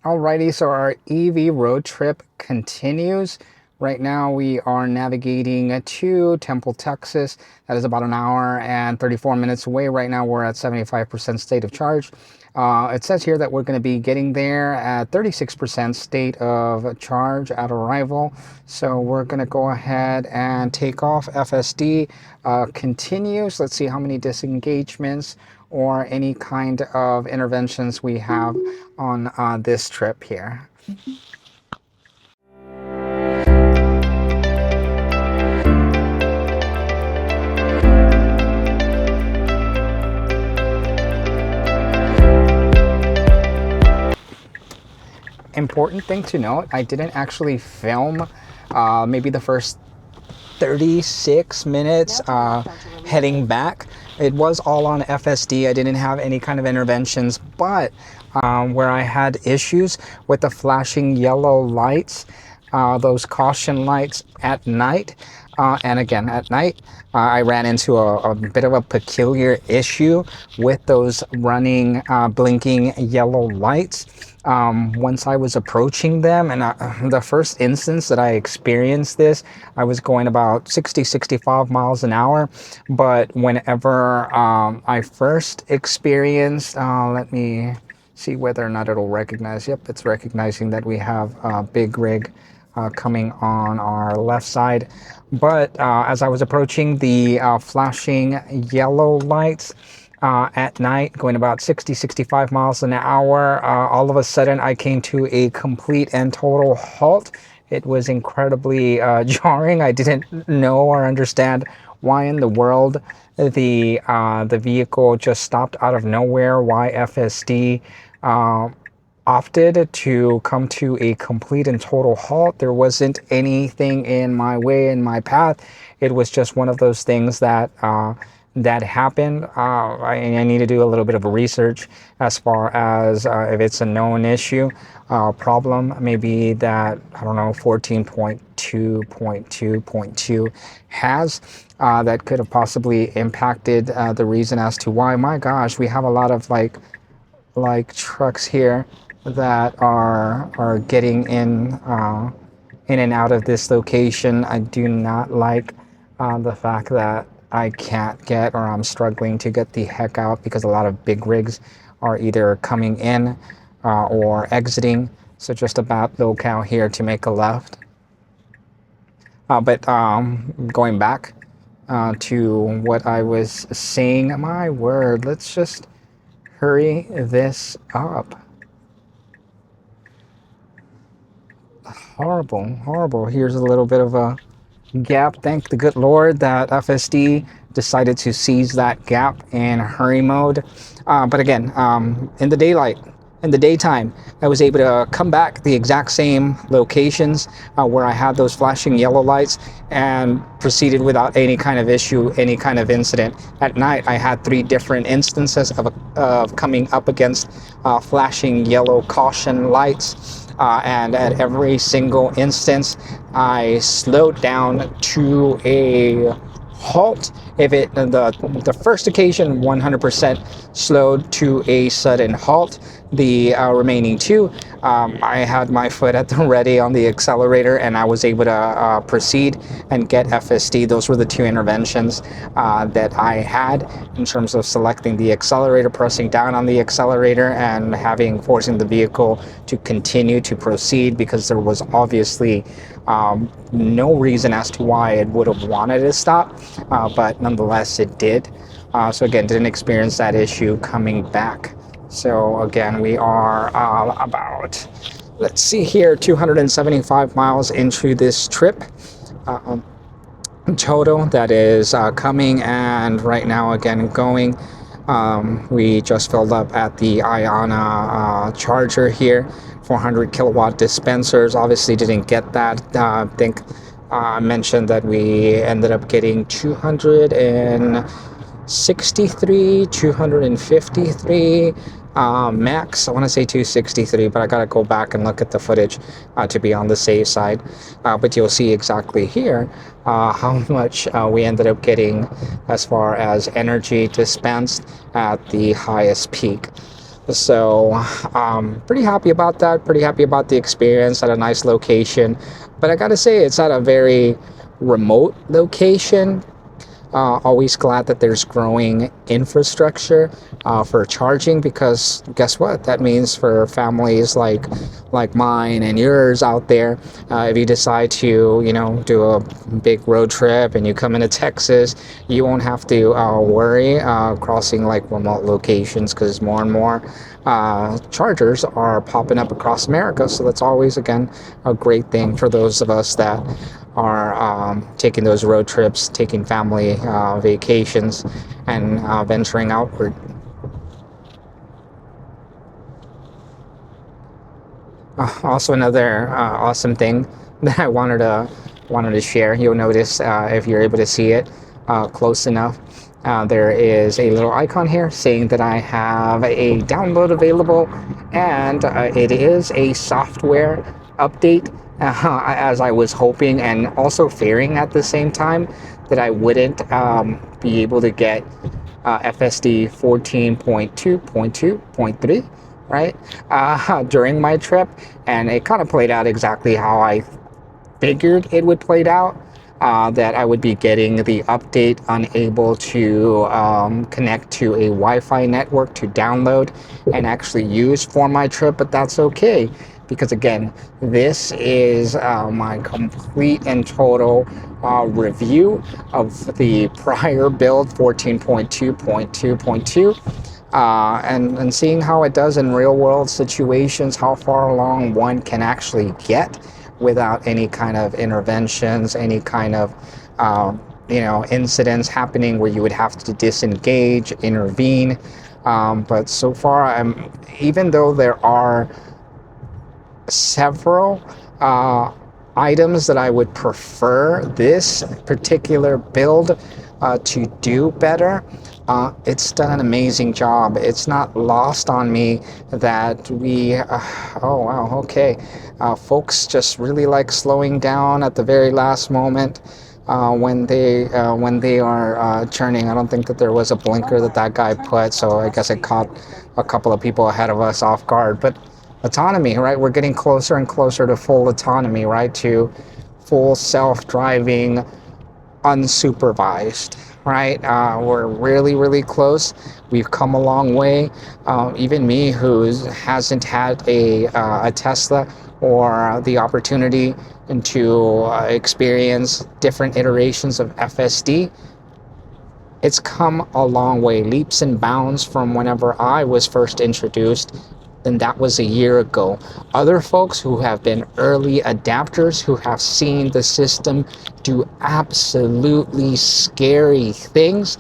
Alrighty, so our EV road trip continues. Right now we are navigating to Temple, Texas. That is about an hour and 34 minutes away. Right now we're at 75% state of charge. It says here that we're going to be getting there at 36% state of charge at arrival. So we're going to go ahead and take off. FSD continues. Let's see how many disengagements or any kind of interventions we have on this trip here. Important thing to note, I didn't actually film maybe the first 36 minutes heading back. It was all on FSD. I didn't have any kind of interventions, but where I had issues with the flashing yellow lights, those caution lights at night, and again at night, I ran into a bit of a peculiar issue with those running blinking yellow lights. Once I was approaching them, and the first instance that I experienced this, I was going about 65 miles an hour. But whenever I first experienced, let me see whether or not it'll recognize. Yep, it's recognizing that we have a big rig coming on our left side. But as I was approaching the flashing yellow lights, at night, going about 65 miles an hour. All of a sudden, I came to a complete and total halt. It was incredibly jarring. I didn't know or understand why in the world the vehicle just stopped out of nowhere. Why FSD opted to come to a complete and total halt. There wasn't anything in my way, in my path. It was just one of those things that that happened. I need to do a little bit of research as far as if it's a known issue, problem, maybe that, I don't know, 14.2.2.2 has that could have possibly impacted the reason as to why. My gosh, we have a lot of like trucks here that are getting in and out of this location. I do not like the fact that I can't get, or I'm struggling to get the heck out, because a lot of big rigs are either coming in or exiting. So just about local here to make a left. But going back to what I was saying, my word, let's just hurry this up. Horrible, horrible. Here's a little bit of a gap. Thank the good Lord that FSD decided to seize that gap in hurry mode. But again, in the daylight, in the daytime, I was able to come back the exact same locations where I had those flashing yellow lights and proceeded without any kind of issue, any kind of incident. At night, I had 3 different instances of coming up against flashing yellow caution lights. And at every single instance, I slowed down to a halt. If it the first occasion 100% slowed to a sudden halt. The remaining 2, I had my foot at the ready on the accelerator, and I was able to proceed and get FSD. Those were the 2 interventions that I had in terms of selecting the accelerator, pressing down on the accelerator, and forcing the vehicle to continue to proceed, because there was obviously no reason as to why it would have wanted to stop, but nonetheless it did. So again, didn't experience that issue coming back. So again, we are about, let's see here, 275 miles into this trip total that is coming, and right now again going. We just filled up at the Iona charger here, 400 kilowatt dispensers. Obviously didn't get that. I think I mentioned that we ended up getting 263, 253 max. I want to say 263, but I gotta go back and look at the footage to be on the safe side. But you'll see exactly here how much we ended up getting as far as energy dispensed at the highest peak. So pretty happy about that, pretty happy about the experience at a nice location. But I gotta say, it's at a very remote location. Always glad that there's growing infrastructure for charging, because guess what? That means for families like mine and yours out there, if you decide to, do a big road trip and you come into Texas, you won't have to worry crossing like remote locations, because more and more chargers are popping up across America. So that's always, again, a great thing for those of us that are taking those road trips, taking family vacations, and venturing outward. Also, another awesome thing that I wanted to share. You'll notice if you're able to see it close enough. There is a little icon here saying that I have a download available, and it is a software update, as I was hoping and also fearing at the same time that I wouldn't be able to get FSD 14.2.2.3, right, during my trip. And it kind of played out exactly how I figured it would play out. That I would be getting the update unable to connect to a Wi-Fi network to download and actually use for my trip, but that's okay, because again, this is my complete and total review of the prior build 14.2.2.2, and seeing how it does in real world situations, how far along one can actually get without any kind of interventions, any kind of incidents happening where you would have to disengage, intervene. But so far, even though there are several items that I would prefer this particular build to do better, it's done an amazing job. It's not lost on me that oh wow, okay, folks just really like slowing down at the very last moment when they are churning. I don't think that there was a blinker that guy put, so I guess it caught a couple of people ahead of us off guard. But autonomy, right? We're getting closer and closer to full autonomy, right? To full self-driving, unsupervised, right? We're really, really close. We've come a long way. Even me, who hasn't had a Tesla or the opportunity to experience different iterations of FSD, it's come a long way, leaps and bounds from whenever I was first introduced, and that was a year ago. Other folks who have been early adapters, who have seen the system do absolutely scary things,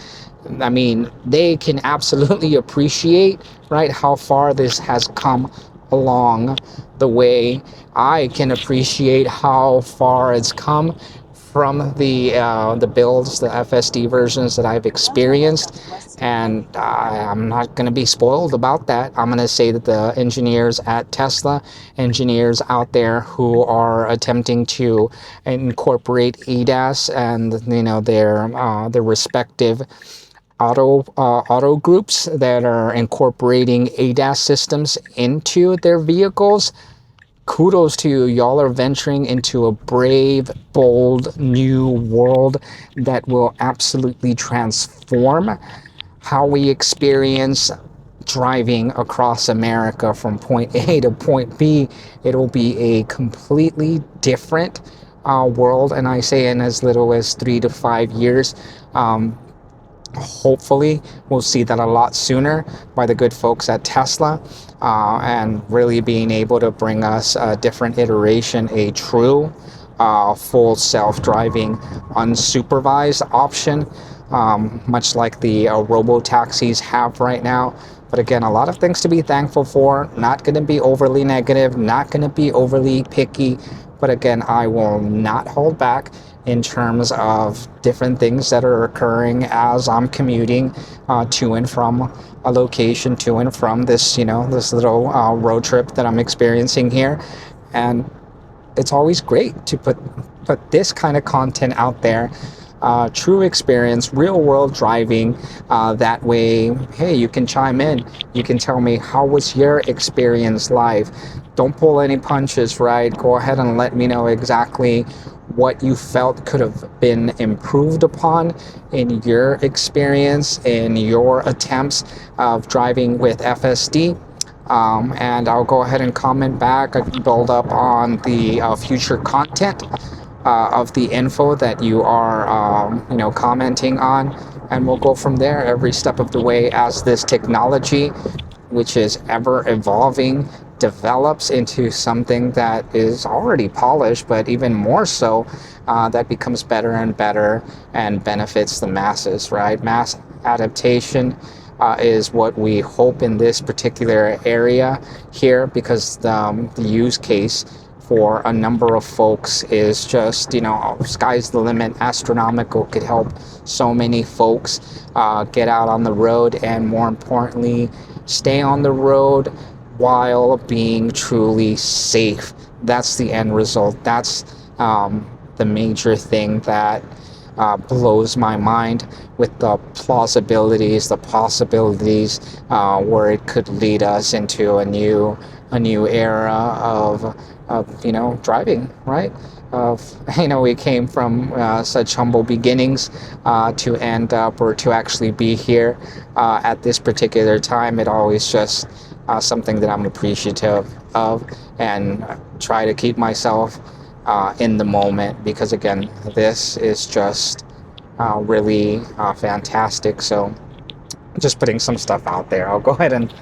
I mean, they can absolutely appreciate, right, how far this has come along the way. I can appreciate how far it's come from the builds, the FSD versions that I've experienced, and I'm not going to be spoiled about that. I'm going to say that the engineers at Tesla, engineers out there who are attempting to incorporate ADAS and their respective auto groups that are incorporating ADAS systems into their vehicles, kudos to you. Y'all are venturing into a brave, bold, new world that will absolutely transform how we experience driving across America from point A to point B. It'll be a completely different world, and I say in as little as 3 to 5 years. Hopefully we'll see that a lot sooner by the good folks at Tesla, and really being able to bring us a different iteration, a true full self-driving unsupervised option, much like the robo-taxis have right now. But again, a lot of things to be thankful for. Not going to be overly negative, not going to be overly picky, but again, I will not hold back in terms of different things that are occurring as I'm commuting to and from a location, to and from this, this little road trip that I'm experiencing here. And it's always great to put this kind of content out there true experience, real world driving. That way, hey, you can chime in. You can tell me, how was your experience live? Don't pull any punches, right? Go ahead and let me know exactly what you felt could have been improved upon in your experience, in your attempts of driving with FSD. And I'll go ahead and comment back. I can build up on the future content of the info that you are, commenting on, and we'll go from there every step of the way as this technology, which is ever evolving, develops into something that is already polished, but even more so, that becomes better and better and benefits the masses, right? Mass adaptation is what we hope in this particular area here, because the use case for a number of folks is just, sky's the limit, astronomical, could help so many folks get out on the road, and more importantly, stay on the road while being truly safe. That's the end result. That's the major thing that blows my mind, with the plausibilities, the possibilities, where it could lead us into a new era of driving, right? We came from such humble beginnings to end up, or to actually be here at this particular time. It always just something that I'm appreciative of, and try to keep myself in the moment, because again, this is just really fantastic. So just putting some stuff out there. I'll go ahead and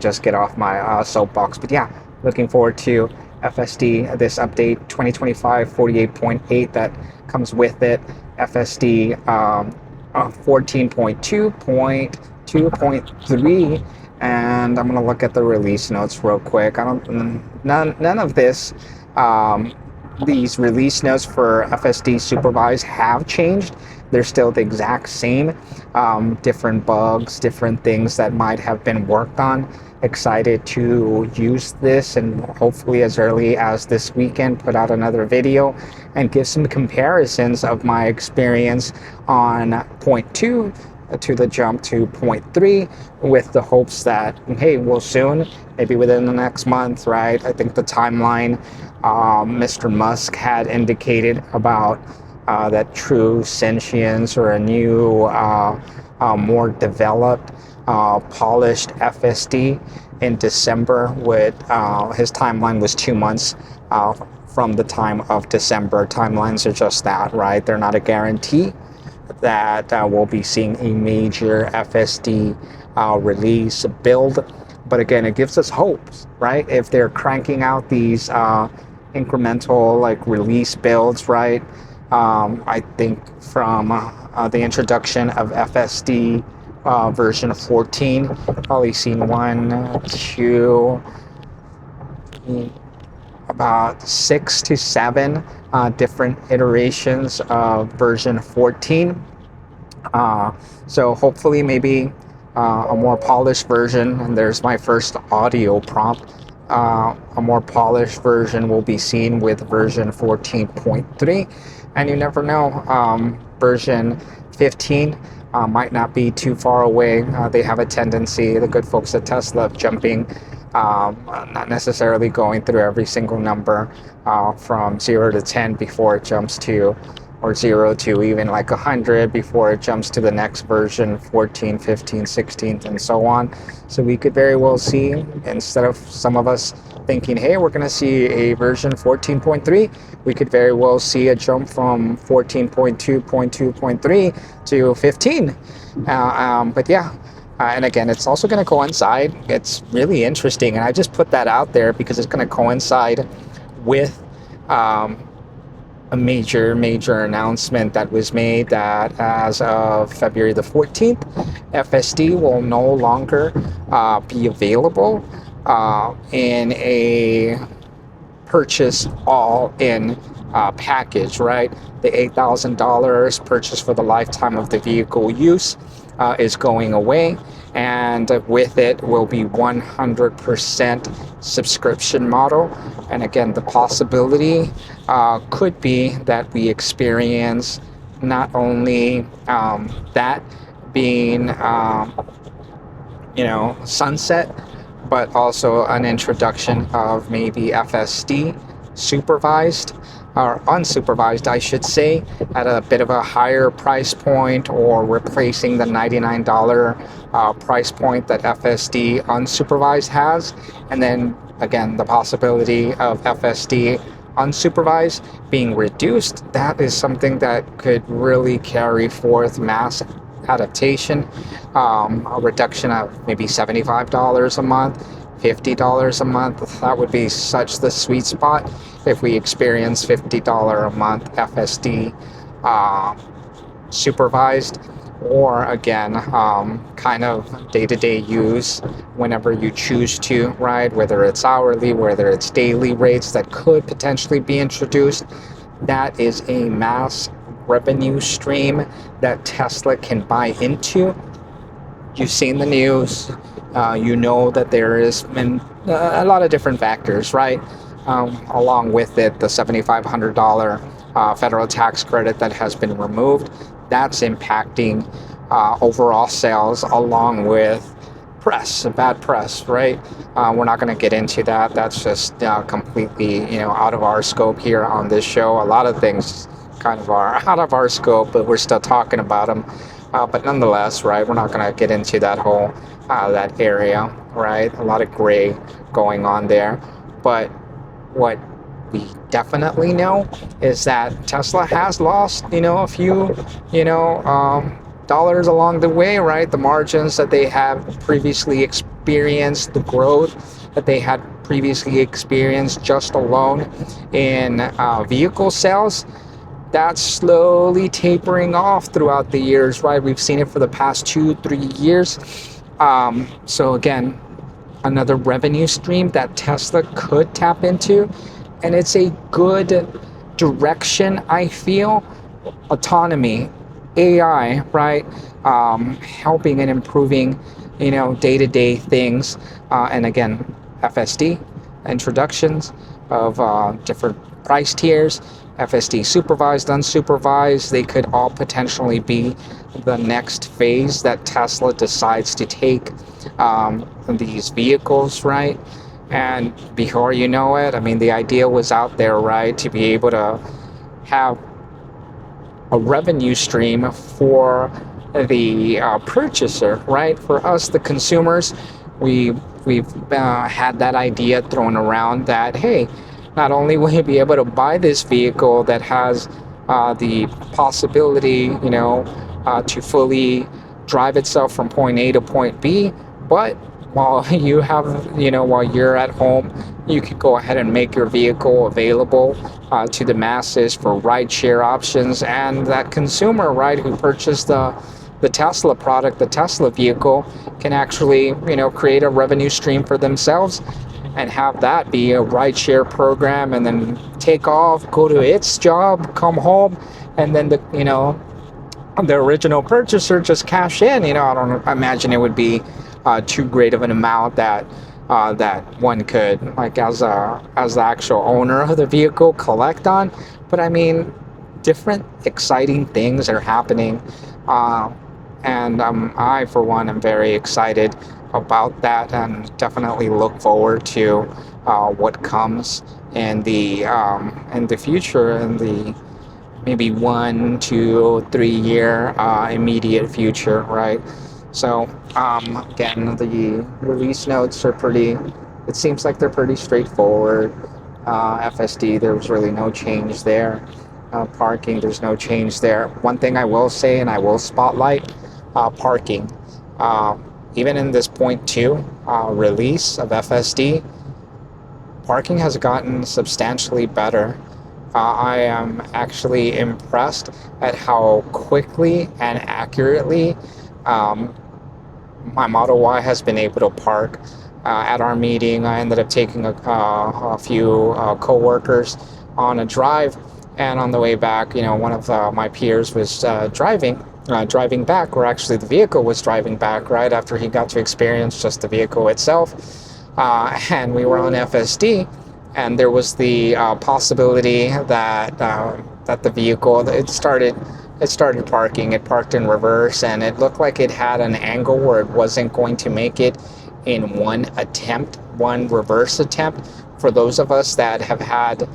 just get off my soapbox. But yeah, looking forward to FSD, this update 2025 48.8 that comes with it. FSD 14.2.2.3, and I'm gonna look at the release notes real quick. None of this, these release notes for FSD Supervise have changed. They're still the exact same. Different bugs, different things that might have been worked on. Excited to use this, and hopefully as early as this weekend put out another video and give some comparisons of my experience on point 2 to the jump to point 3, with the hopes that, hey, we'll soon, maybe within the next month, right? I think the timeline Mr. Musk had indicated about that true sentience, or a new more developed polished FSD in December. With his timeline was 2 months from the time of December. Timelines are just that, right? They're not a guarantee that we'll be seeing a major FSD release build, but again, it gives us hopes, right? If they're cranking out these incremental release builds, right? I think from the introduction of FSD version 14, probably seen about 6 to 7 different iterations of version 14. So hopefully maybe a more polished version, and there's my first audio prompt. A more polished version will be seen with version 14.3, and you never know, version 15 might not be too far away. They have a tendency, the good folks at Tesla, of jumping, not necessarily going through every single number from 0 to 10 before it jumps to, or 0 to even 100 before it jumps to the next version, 14, 15, 16, and so on. So we could very well see, instead of some of us thinking, hey, we're going to see a version 14.3, we could very well see a jump from 14.2.2.3 to 15. But yeah, and again, it's also going to coincide. It's really interesting, and I just put that out there because it's going to coincide with a major announcement that was made, that as of February the 14th, FSD will no longer be available in a purchase all-in package, right? The $8,000 purchase for the lifetime of the vehicle use is going away, and with it will be 100% subscription model. And again, the possibility could be that we experience not only that being sunset, but also an introduction of maybe FSD supervised or unsupervised, I should say, at a bit of a higher price point, or replacing the $99 price point that FSD unsupervised has. And then again, the possibility of FSD unsupervised being reduced, that is something that could really carry forth mass adaptation, a reduction of maybe $75 a month, $50 a month. That would be such the sweet spot if we experience $50 a month FSD supervised, or again, kind of day-to-day use whenever you choose to, right? Whether it's hourly, whether it's daily rates that could potentially be introduced. That is a mass revenue stream that Tesla can buy into. You've seen the news. You know that there is been a lot of different factors, right? Along with it, the $7,500 federal tax credit that has been removed. That's impacting overall sales, along with bad press, right? We're not going to get into that. That's just completely, out of our scope here on this show. A lot of things kind of are out of our scope, but we're still talking about them. But nonetheless, right, we're not going to get into that whole, that area, right? A lot of gray going on there. But what we definitely know is that Tesla has lost, a few, dollars along the way, right? The margins that they have previously experienced, the growth that they had previously experienced just alone in vehicle sales, that's slowly tapering off throughout the years, right? We've seen it for the past 2-3 years. So again, another revenue stream that Tesla could tap into, and it's a good direction, I feel. Autonomy, AI, right? Helping and improving, day-to-day things. And again, FSD, introductions of different price tiers, FSD supervised, unsupervised, they could all potentially be the next phase that Tesla decides to take these vehicles, right? And before you know it, I mean, the idea was out there, right, to be able to have a revenue stream for the purchaser, right? For us, the consumers, we've had that idea thrown around that, hey, not only will you be able to buy this vehicle that has the possibility, to fully drive itself from point A to point B, but while while you're at home, you could go ahead and make your vehicle available to the masses for rideshare options, and that consumer, right, who purchased the Tesla product, the Tesla vehicle, can actually, create a revenue stream for themselves and have that be a rideshare program, and then take off, go to its job, come home, and then the original purchaser just cash in. I don't imagine it would be too great of an amount that one could, like, as the actual owner of the vehicle, collect on. But I mean, different exciting things are happening, and I, for one, am very excited about that, and definitely look forward to what comes in the future, in the maybe 1, 2, 3 year immediate future, right? So again, the release notes are it seems like they're pretty straightforward. FSD, there was really no change there. Parking, there's no change there. One thing I will say, and I will spotlight, parking. Even in this point 2 release of FSD, parking has gotten substantially better. I am actually impressed at how quickly and accurately my Model Y has been able to park. At our meeting, I ended up taking a few co-workers on a drive, and on the way back, one of my peers was driving back, or actually the vehicle was driving back right after he got to experience just the vehicle itself. And we were on FSD, and there was the possibility that the vehicle, it started it started parking. It parked in reverse, and it looked like it had an angle where it wasn't going to make it in one reverse attempt. For those of us that have had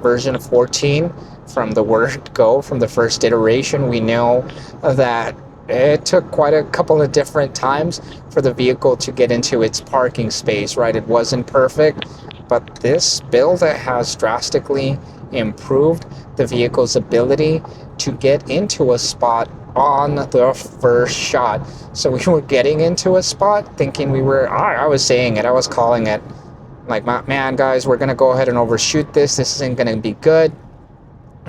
version 14 from the word go, from the first iteration, we know that it took quite a couple of different times for the vehicle to get into its parking space, right? It wasn't perfect, but this build has drastically improved the vehicle's ability to get into a spot on the first shot. So we were getting into a spot thinking I was saying it, I was calling it, like, man, guys, we're going to go ahead and overshoot this. This isn't going to be good.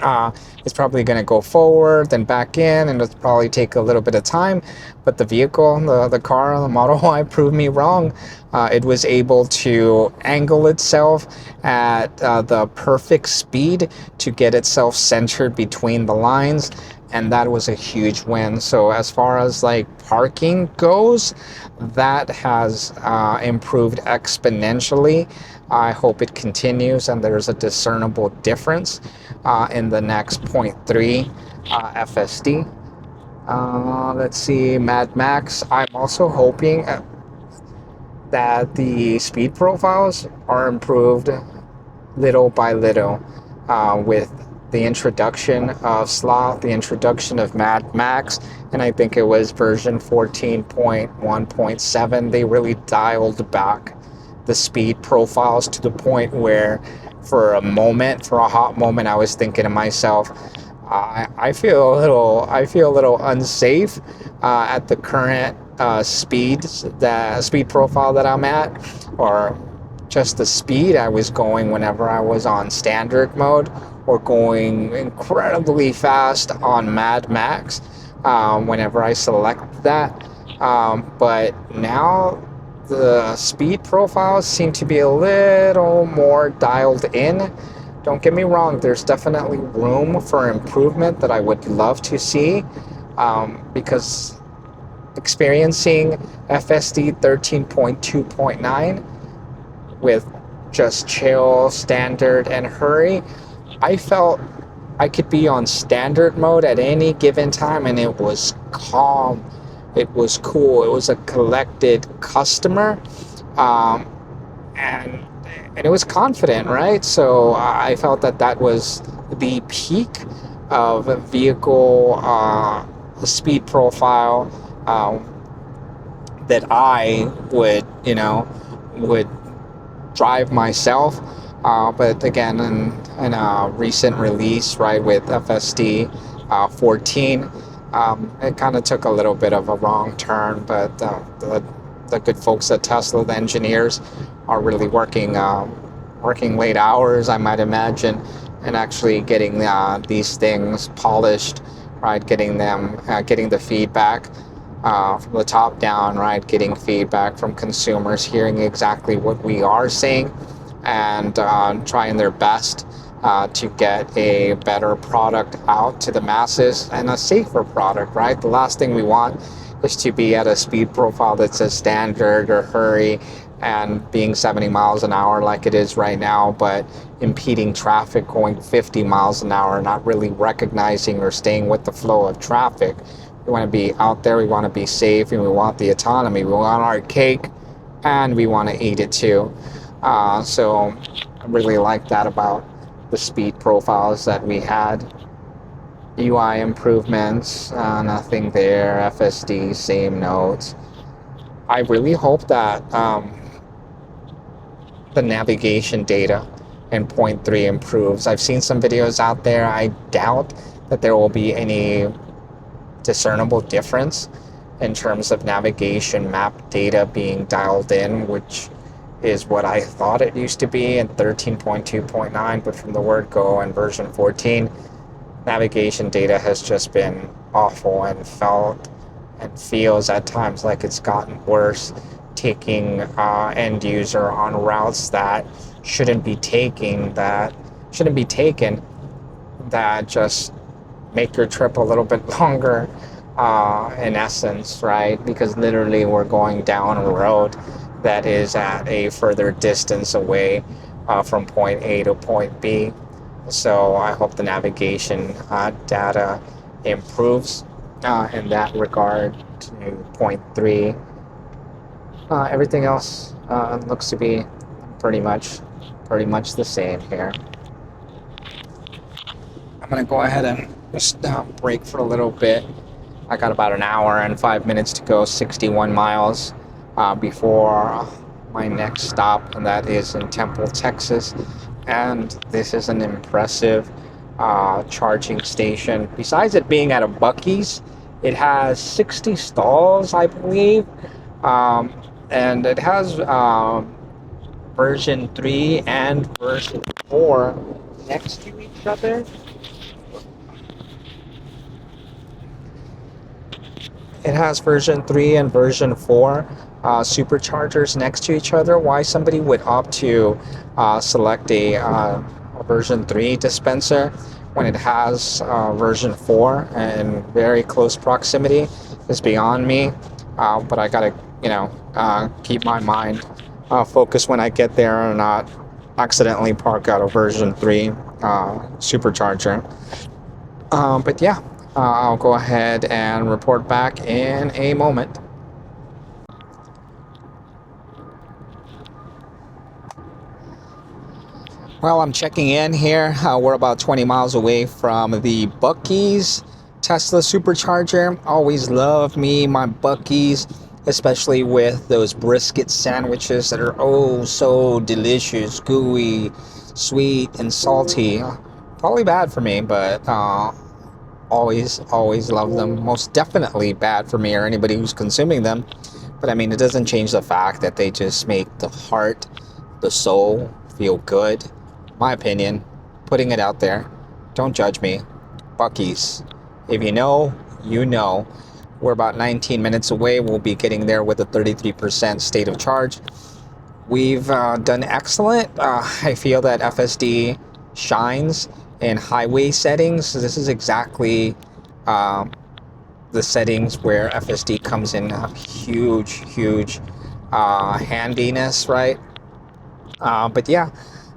It's probably going to go forward, then back in, and it'll probably take a little bit of time. But the vehicle, the car, the Model Y proved me wrong. It was able to angle itself at the perfect speed to get itself centered between the lines, and that was a huge win. So as far as like parking goes, that has improved exponentially. I hope it continues and there's a discernible difference in the next 0.3 FSD. Let's see, Mad Max. I'm also hoping that the speed profiles are improved little by little with the introduction of Sloth, the introduction of Mad Max, and I think it was version 14.1.7. They really dialed back the speed profiles to the point where for a hot moment, I was thinking to myself, I feel a little unsafe at the current speed profile that I'm at, or just the speed I was going whenever I was on standard mode, or going incredibly fast on Mad Max whenever I select that. But now the speed profiles seem to be a little more dialed in. Don't get me wrong, there's definitely room for improvement that I would love to see, because experiencing FSD 13.2.9 with just chill, standard, and hurry, I felt I could be on standard mode at any given time and it was calm. It was cool. It was a collected customer, and it was confident, right? So I felt that was the peak of vehicle speed profile that I would drive myself. But again, in a recent release, right, with FSD 14. It kind of took a little bit of a wrong turn, but the good folks at Tesla, the engineers, are really working late hours, I might imagine, and actually getting these things polished, right? Getting the feedback from the top down, right? Getting feedback from consumers, hearing exactly what we are saying, and trying their best to get a better product out to the masses and a safer product, right? The last thing we want is to be at a speed profile that says standard or hurry and being 70 miles an hour like it is right now, but impeding traffic going 50 miles an hour, not really recognizing or staying with the flow of traffic. We want to be out there, we want to be safe, and we want the autonomy. We want our cake and we want to eat it too. So I really like that about the speed profiles that we had. UI improvements, nothing there. FSD, same notes. I really hope that the navigation data in 0.3 improves. I've seen some videos out there. I doubt that there will be any discernible difference in terms of navigation map data being dialed in, which is what I thought it used to be in 13.2.9, but from the word go and version 14, navigation data has just been awful and feels at times like it's gotten worse, taking end user on routes that shouldn't be taken, that just make your trip a little bit longer, in essence, right? Because literally we're going down a road that is at a further distance away from point A to point B. So I hope the navigation data improves in that regard to point 3. Everything else looks to be pretty much the same here. I'm gonna go ahead and just break for a little bit. I got about an hour and 5 minutes to go, 61 miles before my next stop, and that is in Temple, Texas. And this is an impressive charging station. Besides it being at a Buc-ee's, it has 60 stalls, I believe, and it has version 3 and version 4 next to each other. It has version 3 and version 4 superchargers next to each other. Why somebody would opt to select a version 3 dispenser when it has version 4 in very close proximity is beyond me. But I gotta, keep my mind focused when I get there and not accidentally park out a version 3 supercharger. But yeah. I'll go ahead and report back in a moment. Well, I'm checking in here. We're about 20 miles away from the Buc-ee's Tesla supercharger. Always love me my Buc-ee's, especially with those brisket sandwiches that are oh so delicious, gooey, sweet, and salty. Probably bad for me, but always love them. Most definitely bad for me or anybody who's consuming them, but I mean, it doesn't change the fact that they just make the heart, the soul feel good. My opinion, putting it out there. Don't judge me. Buc-ee's, if you know, you know. We're about 19 minutes away. We'll be getting there with a 33% state of charge. We've done excellent. I feel that FSD shines in highway settings. This is exactly the settings where FSD comes in huge handiness, right? But yeah,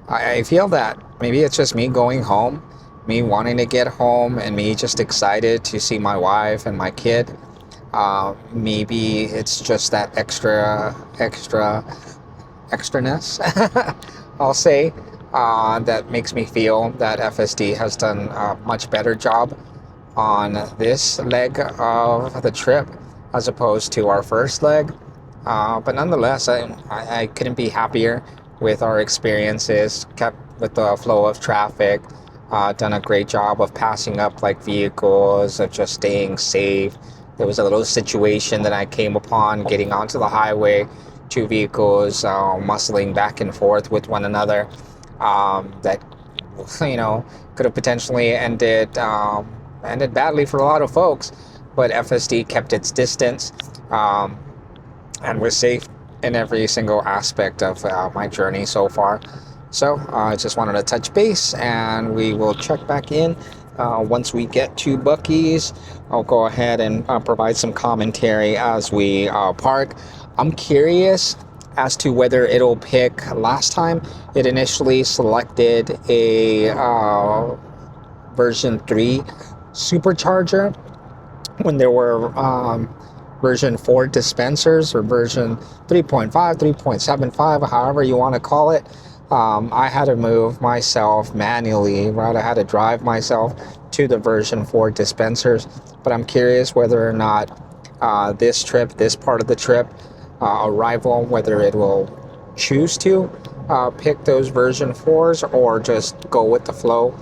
I feel that maybe it's just me going home, me wanting to get home, and me just excited to see my wife and my kid. Maybe it's just that extraness, I'll say, that makes me feel that FSD has done a much better job on this leg of the trip as opposed to our first leg. But nonetheless, I couldn't be happier with our experiences, kept with the flow of traffic, done a great job of passing up like vehicles, of just staying safe. There was a little situation that I came upon getting onto the highway, 2 vehicles muscling back and forth with one another. That could have potentially ended badly for a lot of folks, but FSD kept its distance and was safe in every single aspect of my journey so far. So I just wanted to touch base, and we will check back in once we get to Buc-ee's. I'll go ahead and provide some commentary as we park. I'm curious as to whether it'll pick. Last time it initially selected a version 3 supercharger when there were version 4 dispensers, or version 3.5, 3.75, however you want to call it. I had to move myself manually, right? I had to drive myself to the version 4 dispensers, but I'm curious whether or not this part of the trip, arrival, whether it will choose to pick those version 4s or just go with the flow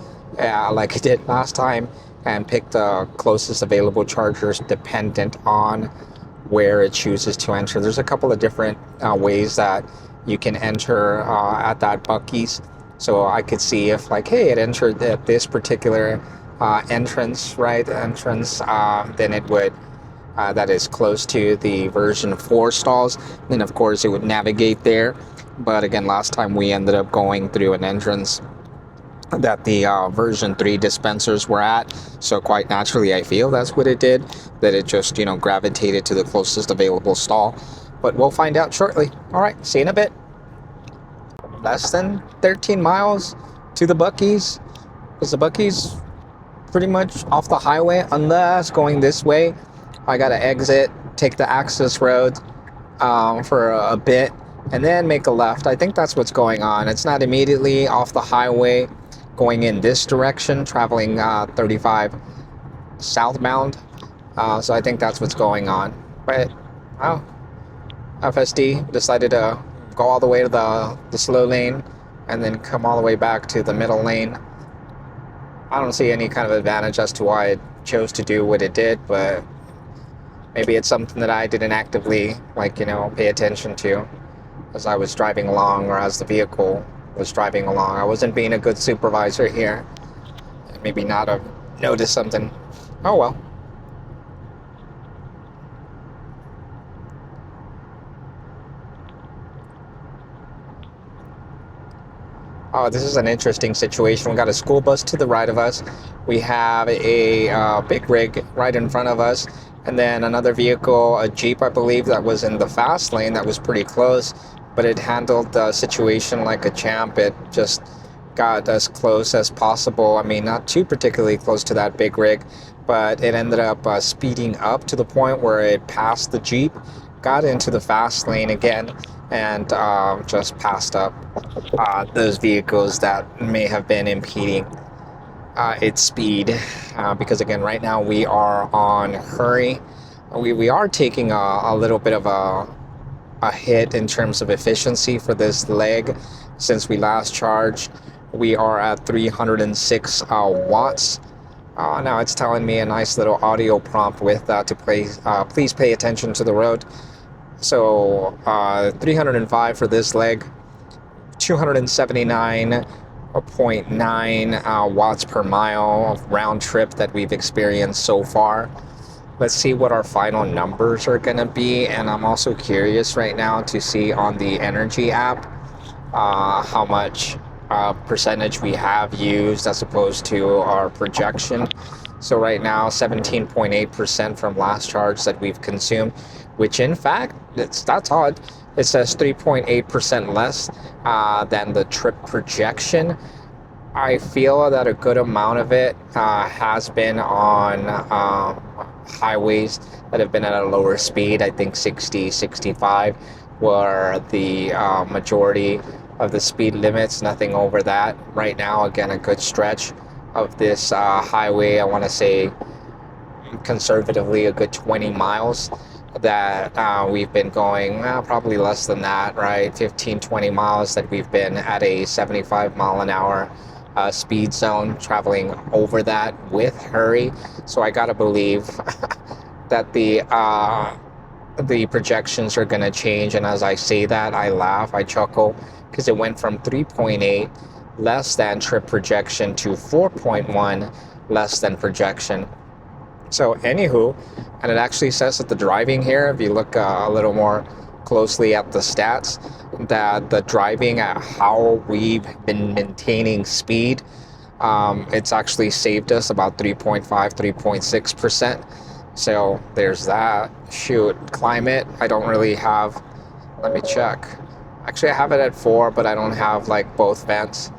like it did last time and pick the closest available chargers dependent on where it chooses to enter. There's a couple of different ways that you can enter at that Buc-ee's. So I could see if hey, it entered at this particular entrance, then it would that is close to the version 4 stalls, then of course it would navigate there. But again, last time we ended up going through an entrance that the version 3 dispensers were at, so quite naturally I feel that's what it did, that it just gravitated to the closest available stall. But we'll find out shortly. All right, see you in a bit. Less than 13 miles to the Buc-ee's. because the Bucky's pretty much off the highway, unless going this way, I gotta exit, take the access road for a bit, and then make a left. I think that's what's going on. It's not immediately off the highway going in this direction, traveling 35 southbound. So I think that's what's going on. But oh, FSD decided to go all the way to the slow lane and then come all the way back to the middle lane. I don't see any kind of advantage as to why it chose to do what it did, but maybe it's something that I didn't actively, pay attention to as I was driving along, or as the vehicle was driving along. I wasn't being a good supervisor here. Maybe not have noticed something. Oh well. Oh, this is an interesting situation. We got a school bus to the right of us. We have a big rig right in front of us. And then another vehicle, a Jeep, I believe, that was in the fast lane that was pretty close. But it handled the situation like a champ. It just got as close as possible. I mean, not too particularly close to that big rig, but it ended up speeding up to the point where it passed the Jeep, got into the fast lane again, and just passed up those vehicles that may have been impeding its speed. Because again, right now we are on hurry. We are taking a little bit of a hit in terms of efficiency for this leg. Since we last charged, we are at 306 watts. Now it's telling me a nice little audio prompt with to please pay attention to the road. So 305 for this leg, 279.9 watts per mile of round trip that we've experienced so far. Let's see what our final numbers are going to be. And I'm also curious right now to see on the Energy app how much percentage we have used as opposed to our projection. So right now, 17.8% from last charge that we've consumed, which in fact, that's odd. It says 3.8% less than the trip projection. I feel that a good amount of it has been on highways that have been at a lower speed. I think 60, 65 were the majority of the speed limits, nothing over that. Right now, again, a good stretch of this highway, I want to say conservatively a good 20 miles that we've been going, probably less than that, right? 15, 20 miles that we've been at a 75 mile an hour speed zone, traveling over that with hurry. So I gotta believe that the projections are gonna change. And as I say that, I laugh, I chuckle, because it went from 3.8 less than trip projection to 4.1 less than projection. So anywho, and it actually says that the driving here, if you look a little more closely at the stats, that the driving at how we've been maintaining speed, it's actually saved us about 3.5, 3.6%. So there's that. Shoot, climate, I don't really have, let me check. Actually, I have it at 4, but I don't have like both vents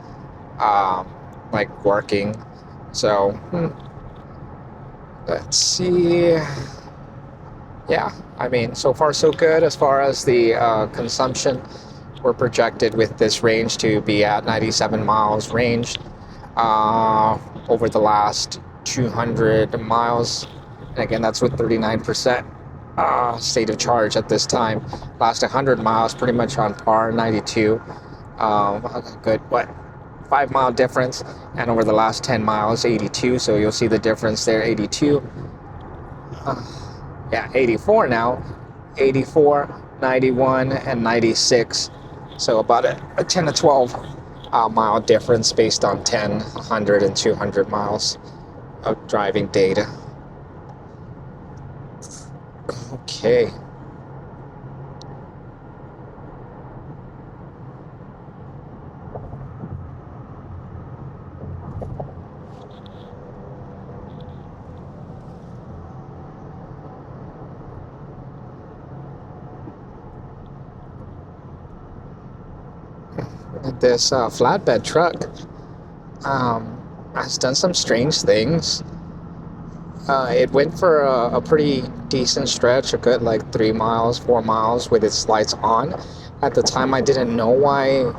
working. So let's see. Yeah, I mean, so far so good as far as the consumption. We're projected with this range to be at 97 miles range over the last 200 miles. And again, that's with 39% state of charge at this time. Last 100 miles, pretty much on par, 92. Good, 5 mile difference. And over the last 10 miles, 82. So you'll see the difference there, 82. 84 now, 84, 91, and 96. So about a 10 to 12 mile difference based on 10, 100, and 200 miles of driving data. Okay. This flatbed truck, has done some strange things. It went for a pretty decent stretch, a good like 3 miles, 4 miles with its lights on. At the time, I didn't know why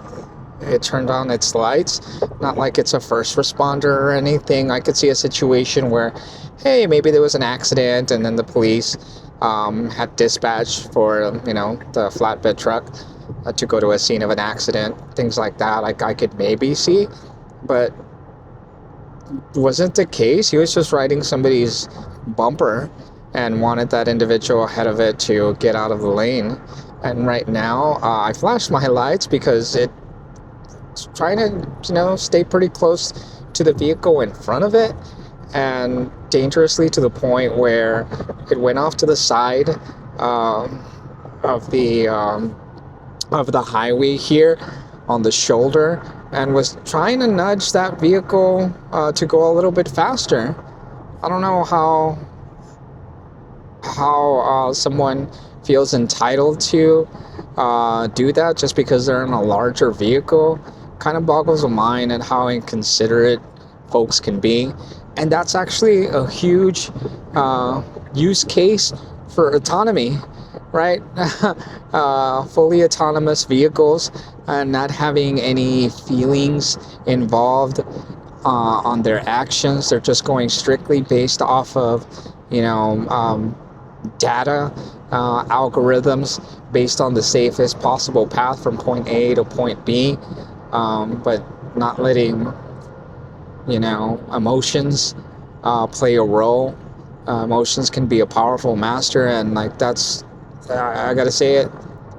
it turned on its lights. Not like it's a first responder or anything. I could see a situation where, hey, maybe there was an accident and then the police had dispatched for, the flatbed truck to go to a scene of an accident, things like that. I could maybe see, but wasn't the case. He was just riding somebody's bumper and wanted that individual ahead of it to get out of the lane. And right now, I flashed my lights because it's trying to, stay pretty close to the vehicle in front of it, and dangerously to the point where it went off to the side of the highway here on the shoulder, and was trying to nudge that vehicle to go a little bit faster. I don't know how someone feels entitled to do that just because they're in a larger vehicle. Kind of boggles the mind at how inconsiderate folks can be. And that's actually a huge use case for autonomy, right? Fully autonomous vehicles and not having any feelings involved on their actions. They're just going strictly based off of, data, algorithms based on the safest possible path from point A to point B, but not letting, emotions play a role. Emotions can be a powerful master, and like that's, I gotta say it,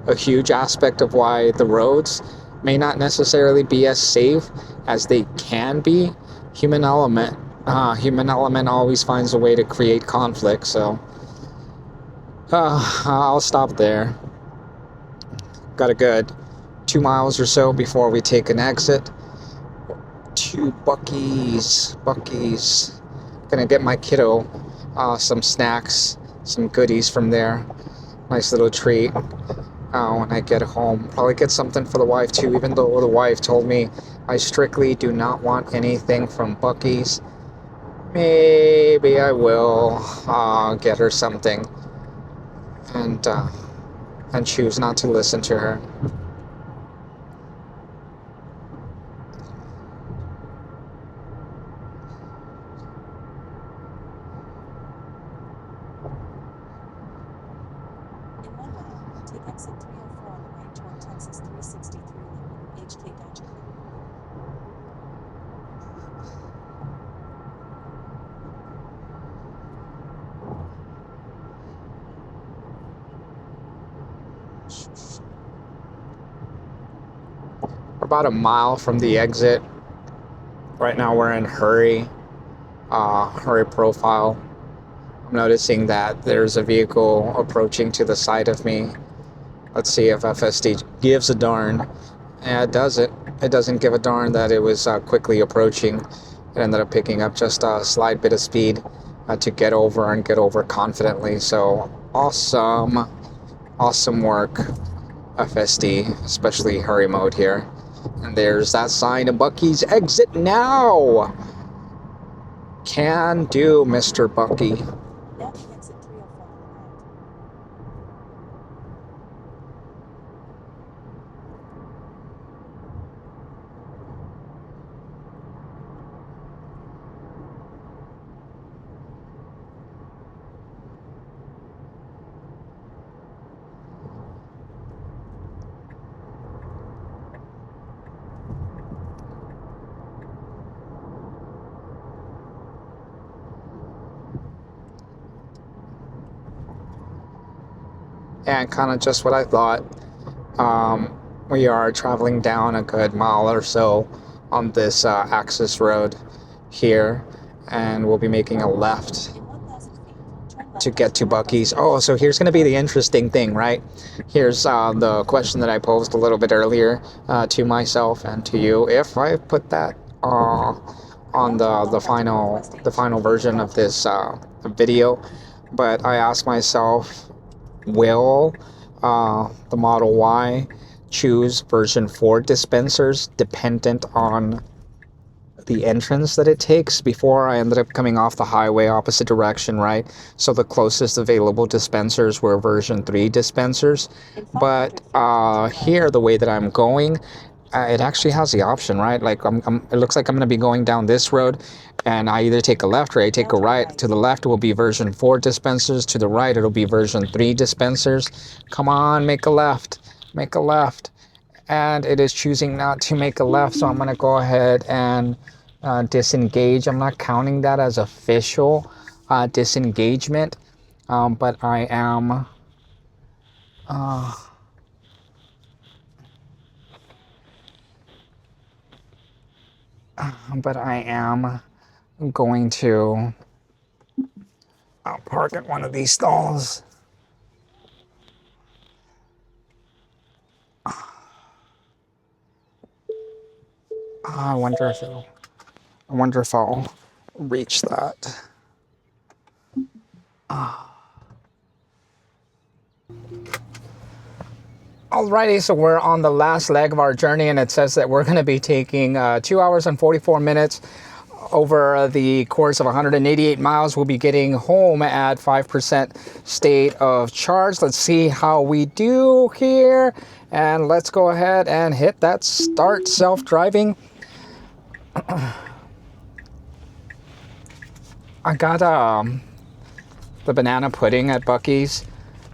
a huge aspect of why the roads may not necessarily be as safe as they can be. Human element always finds a way to create conflict. So I'll stop there. Got a good 2 miles or so before we take an exit to Buc-ee's. Gonna get my kiddo some snacks, some goodies from there. Nice little treat when I get home. Probably get something for the wife too, even though the wife told me I strictly do not want anything from Buc-ee's. Maybe I will get her something and choose not to listen to her. Take exit 304 on the right toward Texas 363 HK Dodger. We're about a mile from the exit. Right now we're in hurry profile. I'm noticing that there's a vehicle approaching to the side of me. Let's see if FSD gives a darn. Yeah, it doesn't. It doesn't give a darn that it was quickly approaching. It ended up picking up just a slight bit of speed to get over confidently. So awesome work, FSD, especially hurry mode here. And there's that sign of Buc-ee's exit now. Can do, Mr. Buc-ee. Now take exit 304 on the right. And kind of just what I thought. We are traveling down a good mile or so on this access road here, and we'll be making a left In 1,000 feet, turn left to get to Buc-ee's. Oh, so here's going to be the interesting thing, right? Here's the question that I posed a little bit earlier to myself and to you. If I put that on the final version of this video, but I asked myself, will the Model Y choose version 4 dispensers dependent on the entrance that it takes. Before, I ended up coming off the highway opposite direction, right? So the closest available dispensers were version 3 dispensers. But here, the way that I'm going, it actually has the option, right? Like it looks like I'm going to be going down this road, and I either take a left or I take a right. To the left will be version 4 dispensers. To the right, it'll be version 3 dispensers. Come on, make a left. Make a left. And it is choosing not to make a left, so I'm going to go ahead and disengage. I'm not counting that as official disengagement, but I am going to park at one of these stalls. I wonder if I'll reach that. Alrighty, so we're on the last leg of our journey, and it says that we're going to be taking 2 hours and 44 minutes over the course of 188 miles. We'll be getting home at 5% state of charge. Let's see how we do here, and let's go ahead and hit that start self-driving. I got the banana pudding at Buc-ee's,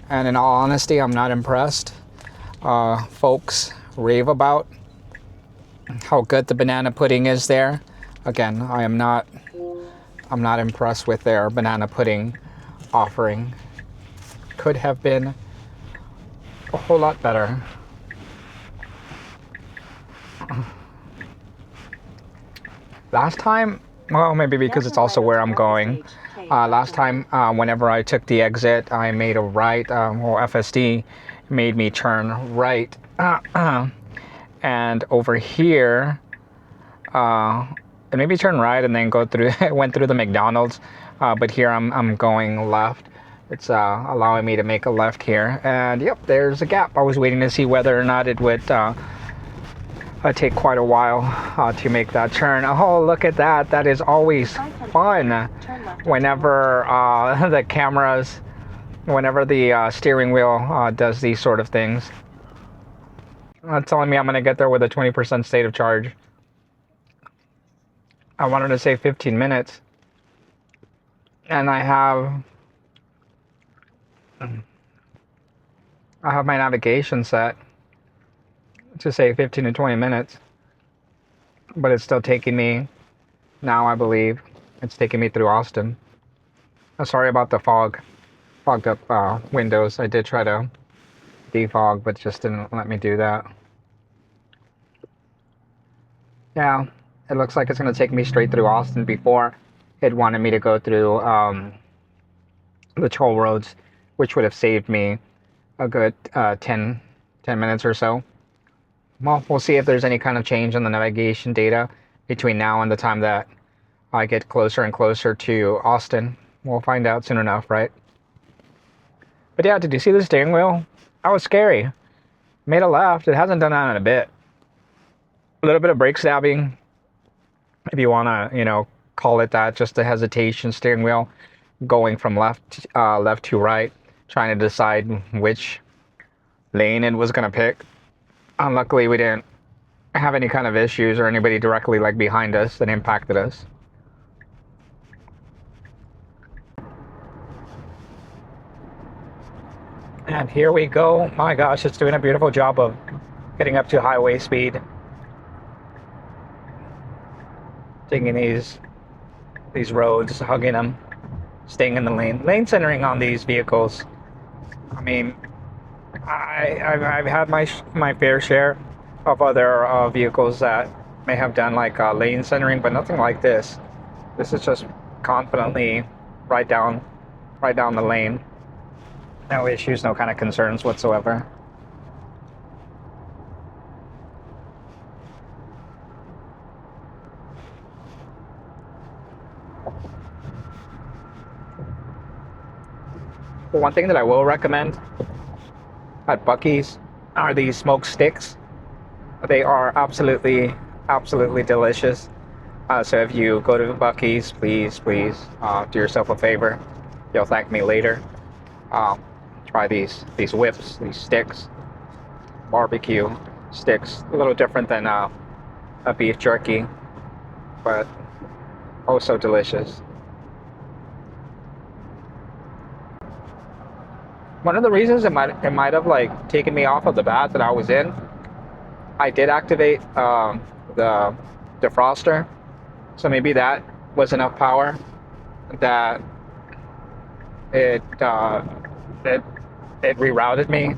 and in all honesty, I'm not impressed. Folks rave about how good the banana pudding is there. Again, I'm not impressed with their banana pudding offering. Could have been a whole lot better. Last time, well, maybe because it's also where I'm going. Last time, whenever I took the exit, I made a right. FSD made me turn right. And over here, and maybe turn right and then go through. Went through the McDonald's, but here I'm going left. It's allowing me to make a left here, and yep, there's a gap. I was waiting to see whether or not it would take quite a while to make that turn. Oh, look at that! That is always fun. Whenever the cameras, whenever the steering wheel does these sort of things. Telling me I'm gonna get there with a 20% state of charge. I wanted to say 15 minutes, and I have my navigation set to say 15 to 20 minutes, but it's still taking me now. I believe it's taking me through Austin. Sorry about the fogged up windows. I did try to defog, but just didn't let me do that. Yeah, it looks like it's going to take me straight through Austin. Before, it wanted me to go through the toll roads, which would have saved me a good 10 minutes or so. Well, we'll see if there's any kind of change in the navigation data between now and the time that I get closer and closer to Austin. We'll find out soon enough, right? But yeah, did you see the steering wheel? That was scary. Made a left. It hasn't done that in a bit. A little bit of brake stabbing, if you want to, call it that. Just a hesitation steering wheel, going from left to right, trying to decide which lane it was going to pick. Luckily, we didn't have any kind of issues or anybody directly behind us that impacted us. And here we go. My gosh, it's doing a beautiful job of getting up to highway speed. Taking these roads, hugging them, staying in the lane. Lane centering on these vehicles. I mean, I've had my fair share of other vehicles that may have done lane centering, but nothing like this. This is just confidently right down the lane. No issues, no kind of concerns whatsoever. One thing that I will recommend at Buc-ee's are these smoked sticks. They are absolutely delicious. So if you go to Buc-ee's, please do yourself a favor. You'll thank me later. Try these whips, these sticks, barbecue sticks. A little different than a beef jerky, but oh so delicious. One of the reasons it might have like taken me off of the bath that I was in, I did activate the defroster, so maybe that was enough power that it rerouted me,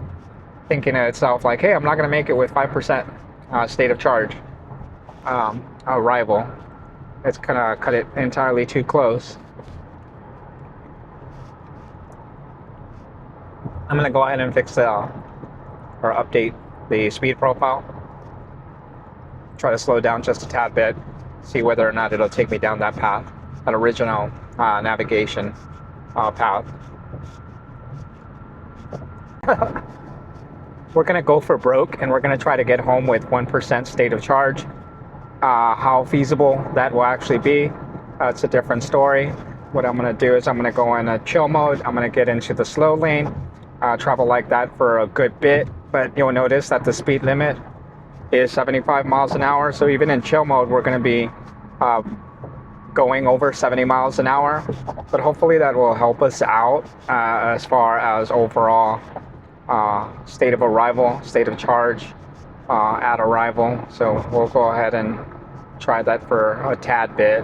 thinking to itself like, hey, I'm not gonna make it with 5% state of charge arrival. It's gonna cut it entirely too close. I'm gonna go ahead and fix or update the speed profile. Try to slow down just a tad bit, see whether or not it'll take me down that path, that original navigation path. We're gonna go for broke, and we're gonna try to get home with 1% state of charge. How feasible that will actually be, it's a different story. What I'm gonna do is I'm gonna go in a chill mode. I'm gonna get into the slow lane, travel like that for a good bit, but you'll notice that the speed limit is 75 miles an hour. So even in chill mode, we're gonna be going over 70 miles an hour, but hopefully that will help us out as far as overall state of arrival, state of charge at arrival. So we'll go ahead and try that for a tad bit.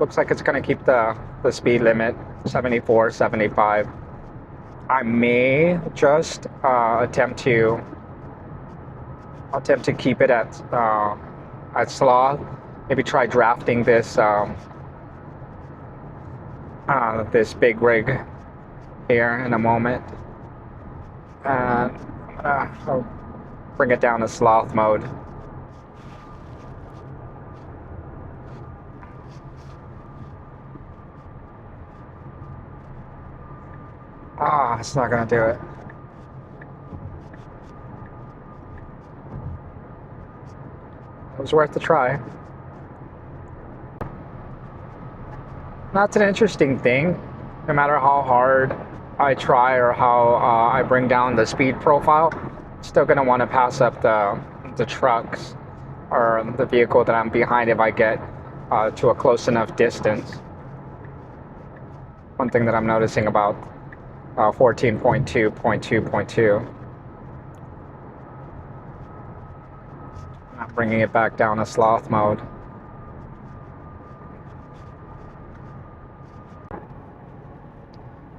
Looks like it's going to keep the speed limit 74, 75. I may just attempt to keep it at sloth. Maybe try drafting this this big rig here in a moment. I'll bring it down to sloth mode. It's not gonna do it. It was worth the try. That's an interesting thing. No matter how hard I try or how I bring down the speed profile, I'm still gonna want to pass up the trucks or the vehicle that I'm behind if I get to a close enough distance. One thing that I'm noticing about 14.2.2.2. I'm bringing it back down to sloth mode.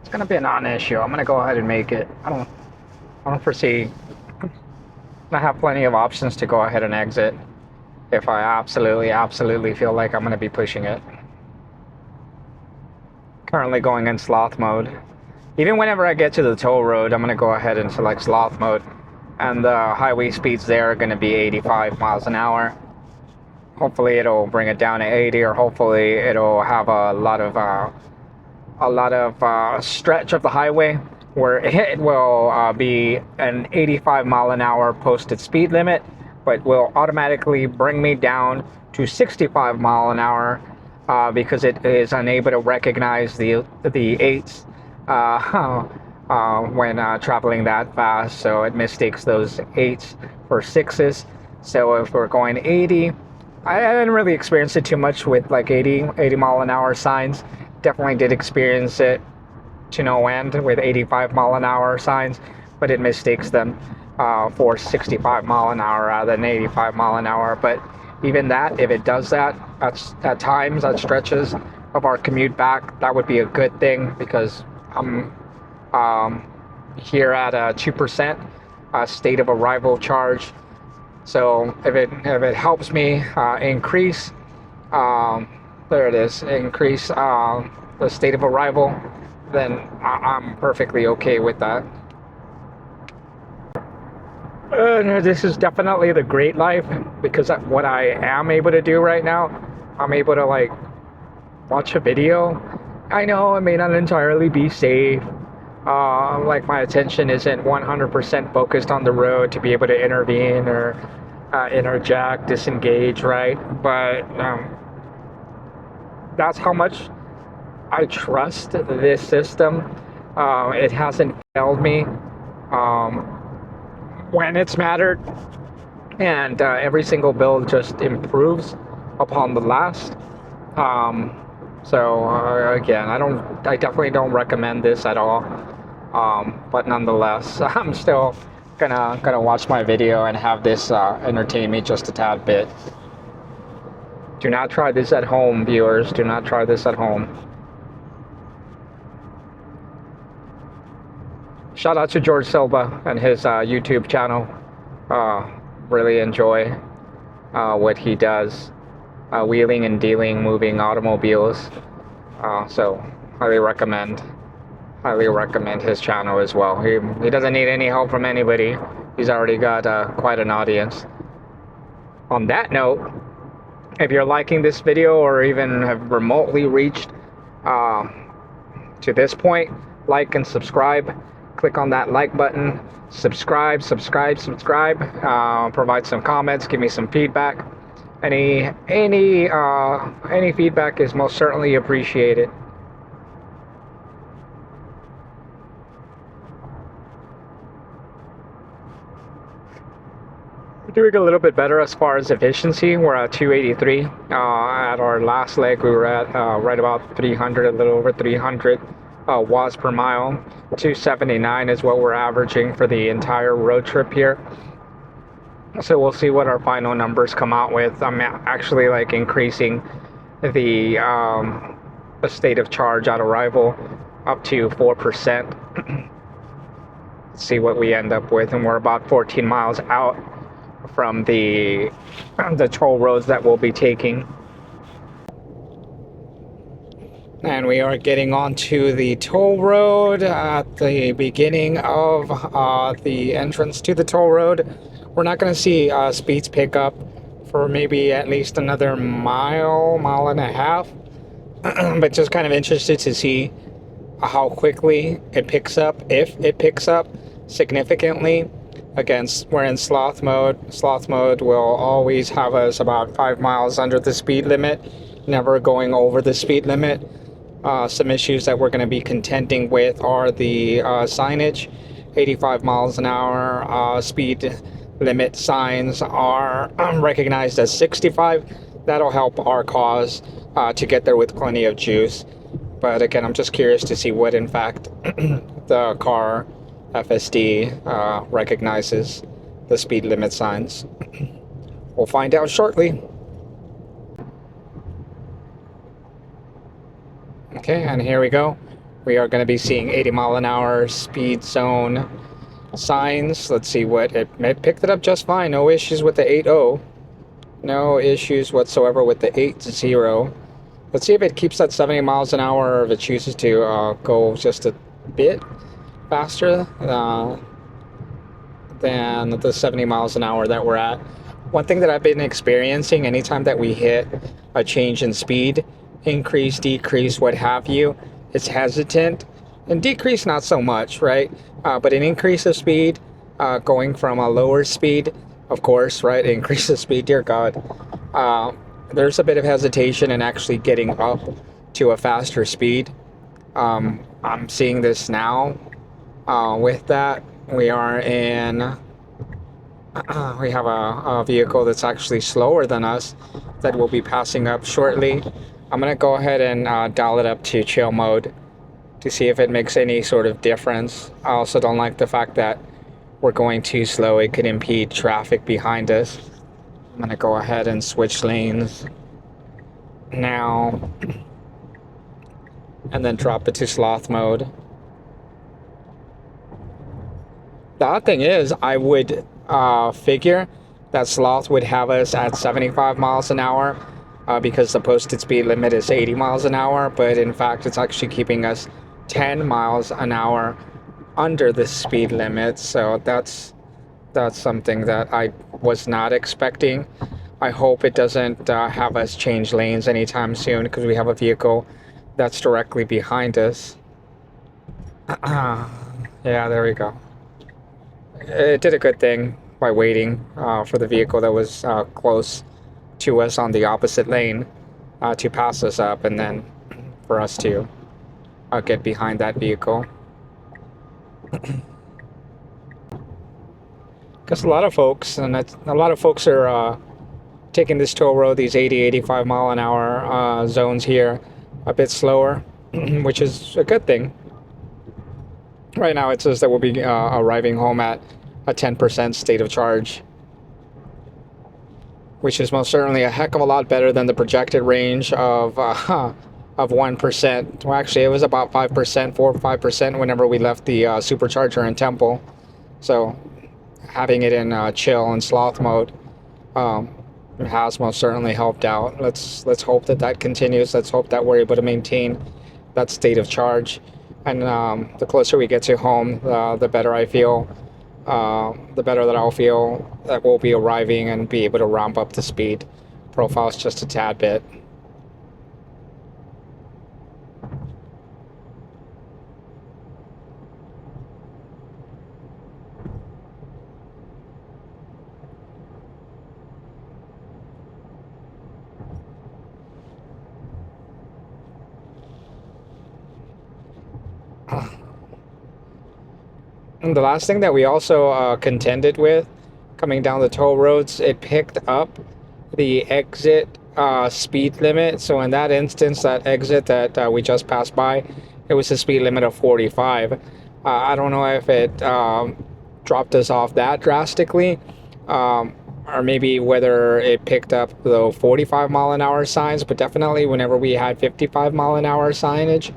It's gonna be a non-issue. I'm gonna go ahead and make it. I don't foresee. I have plenty of options to go ahead and exit if I absolutely feel like I'm gonna be pushing it. Currently going in sloth mode. Even whenever I get to the toll road, I'm gonna go ahead and select sloth mode, and the highway speeds there are gonna be 85 miles an hour. Hopefully it'll bring it down to 80, or hopefully it'll have a lot of stretch of the highway where it will be an 85 mile an hour posted speed limit, but will automatically bring me down to 65 mile an hour because it is unable to recognize the 8s when traveling that fast, so it mistakes those 8s for 6s. So if we're going 80, I didn't really experience it too much with like 80 mile an hour signs. Definitely did experience it to no end with 85 mile an hour signs, but it mistakes them for 65 mile an hour rather than 85 mile an hour. But even that, if it does that at times, at stretches of our commute back, that would be a good thing, because I'm here at a 2% state of arrival charge. So if it helps me increase, there it is, increase the state of arrival, then I'm perfectly okay with that. This is definitely the great life, because what I am able to do right now, I'm able to like watch a video. I know it may not entirely be safe. Like my attention isn't 100% focused on the road to be able to intervene or interject, disengage, right? But that's how much I trust this system. It hasn't failed me um, when it's mattered, and every single build just improves upon the last. Again, I definitely don't recommend this at all. But nonetheless, I'm still gonna watch my video and have this entertain me just a tad bit. Do not try this at home, viewers. Do not try this at home. Shout out to George Silva and his YouTube channel. Really enjoy what he does, wheeling and dealing, moving automobiles. So highly recommend his channel as well. He doesn't need any help from anybody. He's already got quite an audience. On that note, if you're liking this video or even have remotely reached to this point, like and subscribe. Click on that like button. Subscribe. Provide some comments. Give me some feedback. Any feedback is most certainly appreciated. We're doing a little bit better as far as efficiency. We're at 283. At our last leg, we were at right about 300, a little over 300 watts per mile. 279 is what we're averaging for the entire road trip here. So we'll see what our final numbers come out with. I'm actually like increasing the state of charge at arrival up to 4%. See what we end up with, and we're about 14 miles out from the toll roads that we'll be taking. And we are getting onto the toll road at the beginning of the entrance to the toll road. We're not going to see speeds pick up for maybe at least another mile and a half. But just kind of interested to see how quickly it picks up, if it picks up significantly. Again, we're in sloth mode. Sloth mode will always have us about 5 miles under the speed limit, never going over the speed limit. Some issues that we're going to be contending with are the signage. 85 miles an hour speed limit signs are recognized as 65. That'll help our cause to get there with plenty of juice. But again, I'm just curious to see what in fact the car FSD recognizes the speed limit signs. We'll find out shortly. Okay, and here we go. We are going to be seeing 80 mile an hour speed zone signs. Let's see what it picked it up just fine. No issues with the 8.0. No issues whatsoever with the 8.0. Let's see if it keeps that 70 miles an hour or if it chooses to go just a bit faster than the 70 miles an hour that we're at. One thing that I've been experiencing anytime that we hit a change in speed, increase, decrease, what have you, it's hesitant. And decrease not so much, right? But an increase of speed, going from a lower speed, of course, right? Increase of speed, dear God. There's a bit of hesitation in actually getting up to a faster speed. I'm seeing this now. With that, we are in, we have a vehicle that's actually slower than us that will be passing up shortly. I'm going to go ahead and dial it up to chill mode to see if it makes any sort of difference. I also don't like the fact that we're going too slow. It could impede traffic behind us. I'm going to go ahead and switch lanes now and then drop it to sloth mode. The odd thing is, I would figure that sloth would have us at 75 miles an hour because the posted speed limit is 80 miles an hour, but in fact it's actually keeping us 10 miles an hour under the speed limit. So that's something that I was not expecting. I hope it doesn't have us change lanes anytime soon because we have a vehicle that's directly behind us. Yeah, there we go. It did a good thing by waiting for the vehicle that was close to us on the opposite lane to pass us up, and then for us to get behind that vehicle. Because a lot of folks are taking this toll road, these 80, 85 mile an hour zones here, a bit slower, which is a good thing. Right now it says that we'll be arriving home at a 10% state of charge, which is most certainly a heck of a lot better than the projected range of 1%. Well, actually, it was about 5%, 4 or 5% whenever we left the supercharger in Temple. So having it in chill and sloth mode has most certainly helped out. Let's hope that continues. Let's hope that we're able to maintain that state of charge. And the closer we get to home, the better I feel. The better that I'll feel that we'll be arriving and be able to ramp up the speed profiles just a tad bit. And the last thing that we also contended with coming down the toll roads, it picked up the exit speed limit. So in that instance, that exit that we just passed by, it was a speed limit of 45. I don't know if it dropped us off that drastically, or maybe whether it picked up the 45 mile an hour signs, but definitely whenever we had 55 mile an hour signage,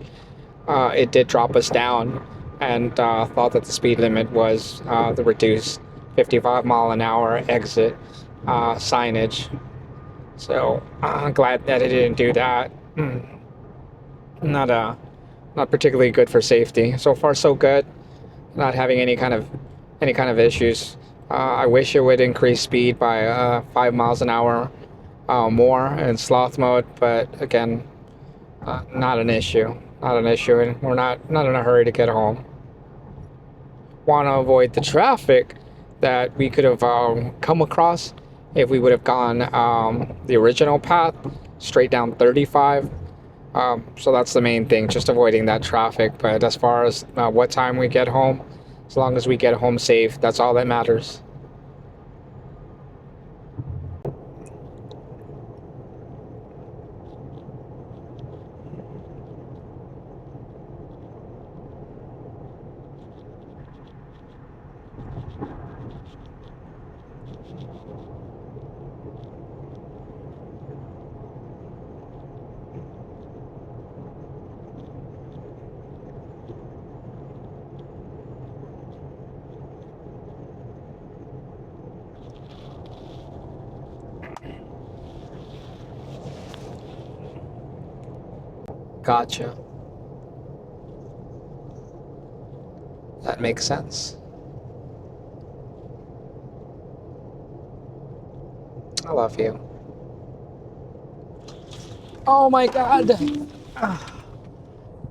it did drop us down, and thought that the speed limit was the reduced 55 mile an hour exit signage. So I'm glad that it didn't do that. Not particularly good for safety. So far so good. Not having any kind of issues. I wish it would increase speed by 5 miles an hour more in sloth mode, but again, not an issue. Not an issue, and we're not in a hurry to get home. Want to avoid the traffic that we could have come across if we would have gone the original path straight down 35. So that's the main thing, just avoiding that traffic. But as far as what time we get home, as long as we get home safe, that's all that matters. Gotcha. That makes sense. I love you. Oh my god.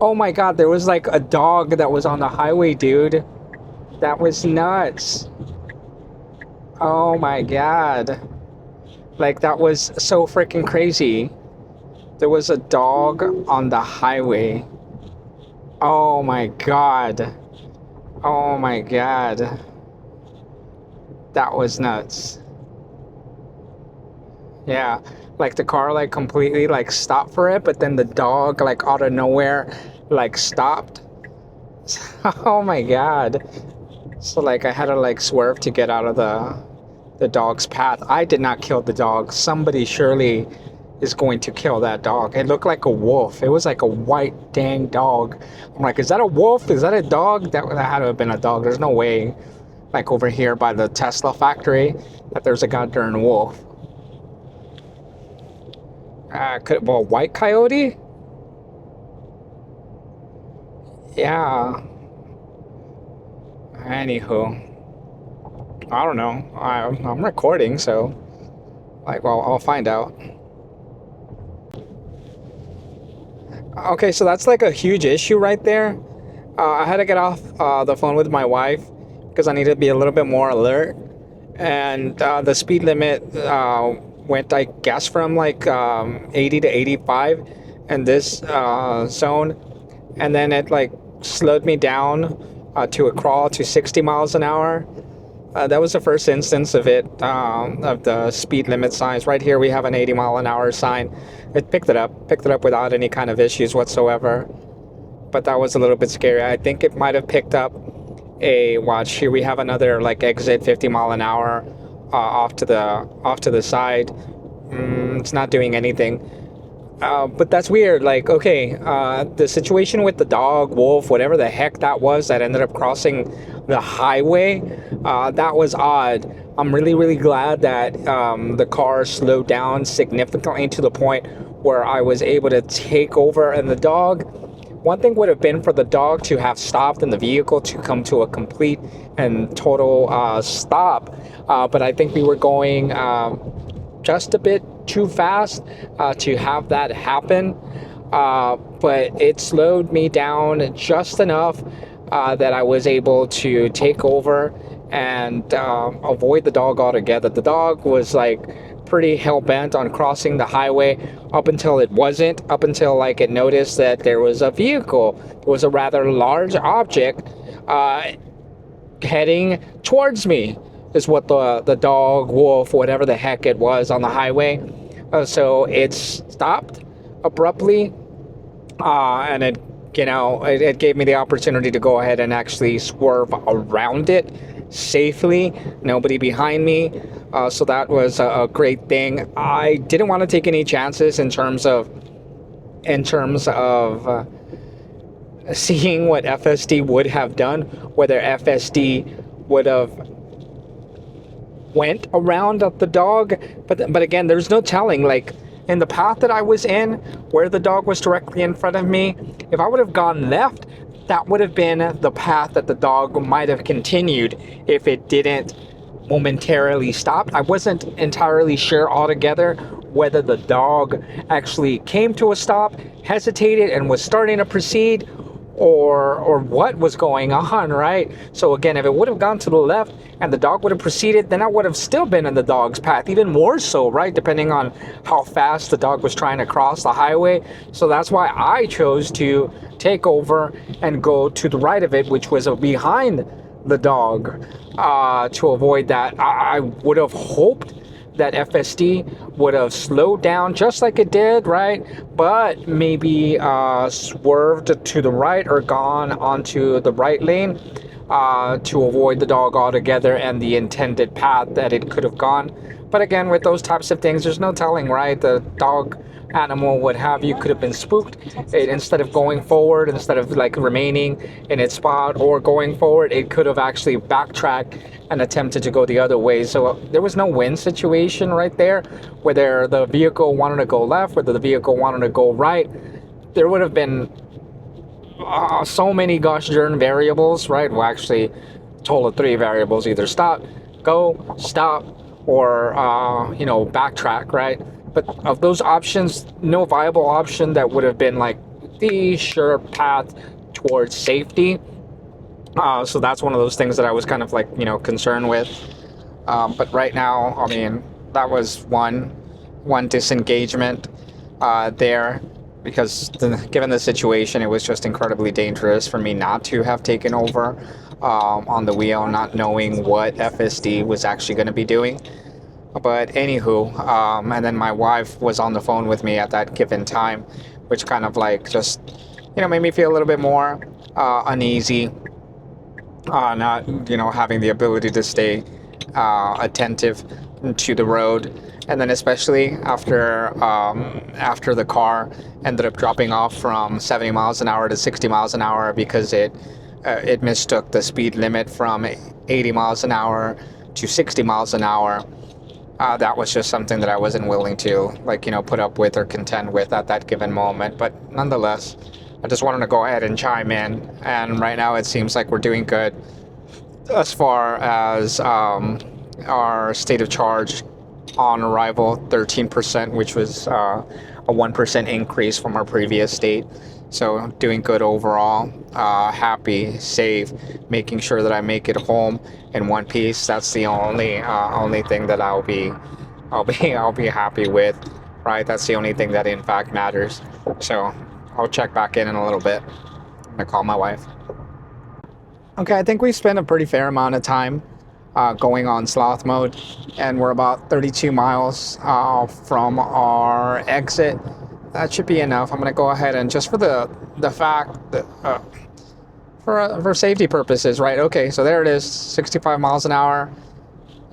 Oh my god, there was like a dog that was on the highway, dude. That was nuts. Oh my god. Like, that was so freaking crazy. There was a dog on the highway. Oh my god. Oh my god. That was nuts. Yeah. Like, the car, like, completely, like, stopped for it, but then the dog, like, out of nowhere, like, stopped. Oh my god. So, like, I had to, like, swerve to get out of the dog's path. I did not kill the dog. Somebody surely is going to kill that dog. It looked like a wolf. It was like a white dang dog. I'm like, is that a wolf? Is that a dog? That had to have been a dog. There's no way, like, over here by the Tesla factory, that there's a goddamn wolf. Well, white coyote? Yeah. Anywho, I don't know. I'm recording, so, like, well, I'll find out. Okay, so that's like a huge issue right there. I had to get off the phone with my wife because I need to be a little bit more alert. And the speed limit went, I guess, from like 80 to 85 in this zone, and then it like slowed me down to a crawl to 60 miles an hour. That was the first instance of it, of the speed limit signs. Right here we have an 80 mile an hour sign. It picked it up without any kind of issues whatsoever. But that was a little bit scary. I think it might have picked up a, watch here we have another like exit 50 mile an hour off to the side. It's not doing anything. But that's weird. Like, okay, the situation with the dog, wolf, whatever the heck that was that ended up crossing the highway, that was odd. I'm really, really glad that the car slowed down significantly to the point where I was able to take over. And the dog, one thing would have been for the dog to have stopped and the vehicle to come to a complete and total stop. But I think we were going just a bit too fast to have that happen, but it slowed me down just enough that I was able to take over and avoid the dog altogether. The dog was like pretty hell-bent on crossing the highway up until it wasn't, up until like it noticed that there was a vehicle. It was a rather large object heading towards me, is what the dog, wolf, whatever the heck it was on the highway. So it stopped abruptly, and it gave me the opportunity to go ahead and actually swerve around it safely. Nobody behind me, so that was a great thing. I didn't want to take any chances in terms of seeing what FSD would have done, whether FSD would have went around the dog, but again, there's no telling. Like in the path that I was in, where the dog was directly in front of me, if I would have gone left, that would have been the path that the dog might have continued if it didn't momentarily stop. I wasn't entirely sure altogether whether the dog actually came to a stop, hesitated, and was starting to proceed, or what was going on, right? So again, if it would have gone to the left and the dog would have proceeded, then I would have still been in the dog's path, even more so, right? Depending on how fast the dog was trying to cross the highway. So that's why I chose to take over and go to the right of it, which was behind the dog, to avoid that. I would have hoped that FSD would have slowed down just like it did, right? But maybe swerved to the right or gone onto the right lane to avoid the dog altogether and the intended path that it could have gone. But again, with those types of things, there's no telling, right? The dog animal, what have you, could have been spooked. Instead of going forward, instead of like remaining in its spot or going forward, it could have actually backtracked and attempted to go the other way. So there was no win situation right there, whether the vehicle wanted to go left, whether the vehicle wanted to go right. There would have been so many gosh darn variables, right? Well, actually, total of 3 variables: either stop, go, stop, or backtrack, right? But of those options, no viable option that would have been like the sure path towards safety. So that's one of those things that I was kind of like, concerned with. But right now, I mean, that was one disengagement there, because given the situation, it was just incredibly dangerous for me not to have taken over on the wheel, not knowing what FSD was actually going to be doing. But anywho, and then my wife was on the phone with me at that given time, which kind of like just, made me feel a little bit more uneasy, not, having the ability to stay attentive to the road. And then especially after the car ended up dropping off from 70 miles an hour to 60 miles an hour because it mistook the speed limit from 80 miles an hour to 60 miles an hour. That was just something that I wasn't willing to, put up with or contend with at that given moment. But nonetheless, I just wanted to go ahead and chime in. And right now it seems like we're doing good as far as our state of charge on arrival, 13%, which was a 1% increase from our previous state. So doing good overall, happy, safe, making sure that I make it home in one piece. That's the only thing that I'll be I'll be happy with, right? That's the only thing that in fact matters. So I'll check back in a little bit. I'm gonna call my wife. Okay, I think we spent a pretty fair amount of time going on sloth mode, and we're about 32 miles from our exit. That should be enough. I'm gonna go ahead and just for the fact that for safety purposes, right? Okay, so there it is, 65 miles an hour,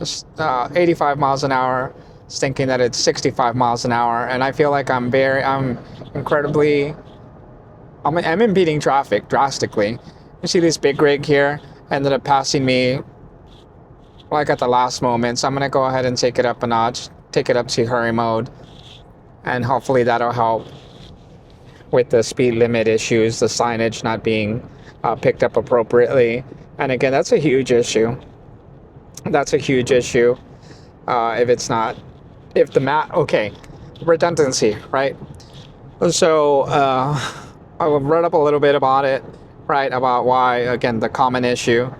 85 miles an hour. It's thinking that it's 65 miles an hour, and I feel like I'm incredibly, I'm impeding traffic drastically. You see this big rig here ended up passing me like at the last moment, so I'm gonna go ahead and take it up a notch, take it up to hurry mode, and hopefully that'll help with the speed limit issues, the signage not being picked up appropriately. And again, that's a huge issue. That's a huge issue. If the map, okay, redundancy, right? So I will read up a little bit about it, right? About why, again, the common issue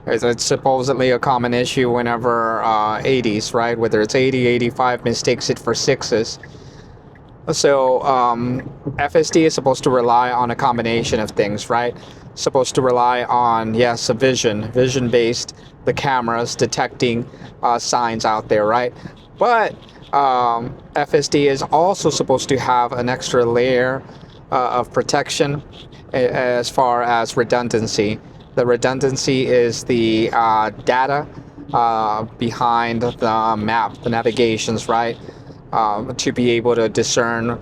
is it's supposedly a common issue whenever 80s, right? Whether it's 80, 85 mistakes it for sixes. So FSD is supposed to rely on a combination of things, right? Supposed to rely on, yes, a vision-based, the cameras detecting signs out there, right? But FSD is also supposed to have an extra layer of protection as far as redundancy. The redundancy is the data behind the map, the navigations, right? To be able to discern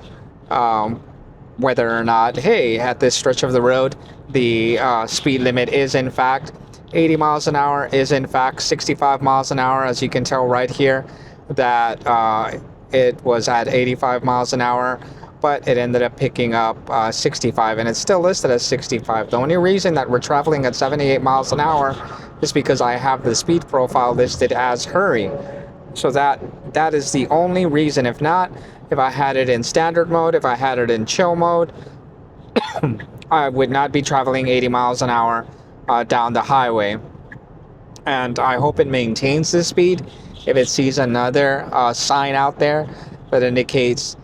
whether or not, hey, at this stretch of the road, the speed limit is in fact 80 miles an hour, is in fact 65 miles an hour. As you can tell right here, that it was at 85 miles an hour, but it ended up picking up 65, and it's still listed as 65. The only reason that we're traveling at 78 miles an hour is because I have the speed profile listed as hurry. So that is the only reason. If not, if I had it in standard mode, if I had it in chill mode, I would not be traveling 80 miles an hour down the highway. And I hope it maintains this speed. If it sees another sign out there that indicates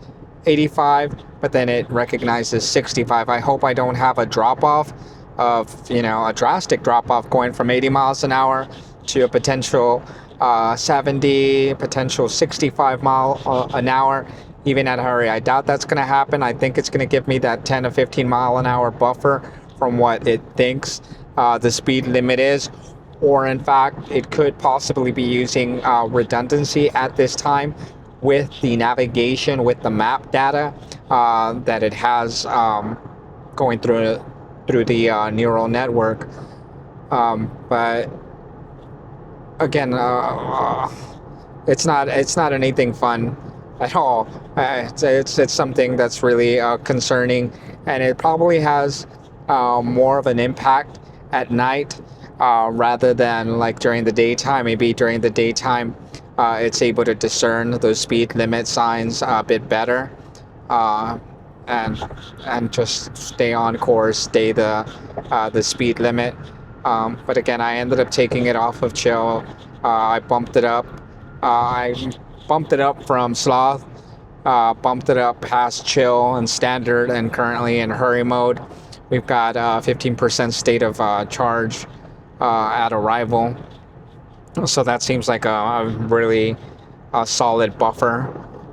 85, but then it recognizes 65, I hope I don't have a drop-off of, a drastic drop-off going from 80 miles an hour to a potential 70, potential 65 mile an hour, even at hurry. I doubt that's going to happen. I think it's going to give me that 10 to 15 mile an hour buffer from what it thinks the speed limit is, or in fact, it could possibly be using redundancy at this time with the navigation, with the map data that it has going through the neural network. But again, it's not anything fun at all. It's something that's really concerning, and it probably has more of an impact at night rather than like during the daytime. Maybe during the daytime, it's able to discern those speed limit signs a bit better, and just stay on course, stay the speed limit. But again, I ended up taking it off of chill. I bumped it up. I bumped it up from sloth, bumped it up past chill and standard, and currently in hurry mode. We've got 15% state of charge at arrival. So that seems like a really solid buffer.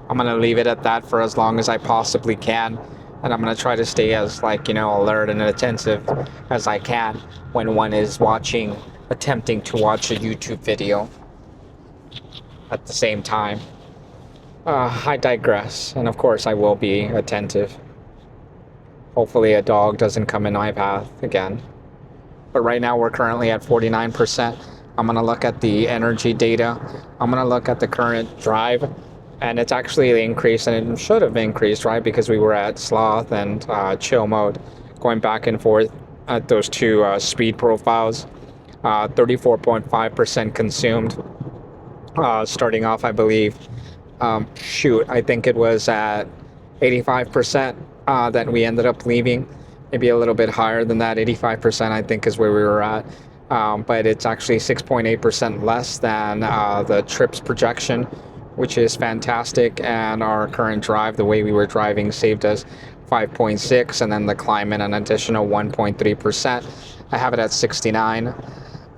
I'm going to leave it at that for as long as I possibly can. And I'm going to try to stay as alert and attentive as I can when one is attempting to watch a YouTube video at the same time. I digress. And of course I will be attentive. Hopefully a dog doesn't come in my path again. But right now we're currently at 49%. I'm going to look at the energy data. I'm going to look at the current drive. And it's actually increased, and it should have increased, right? Because we were at sloth and chill mode, going back and forth at those two speed profiles. 34.5% consumed. Starting off, I believe, I think it was at 85% that we ended up leaving. Maybe a little bit higher than that. 85%, I think, is where we were at. But it's actually 6.8% less than the trip's projection, which is fantastic. And our current drive, the way we were driving, saved us 5.6, and then the climate an additional 1.3%. I have it at 69,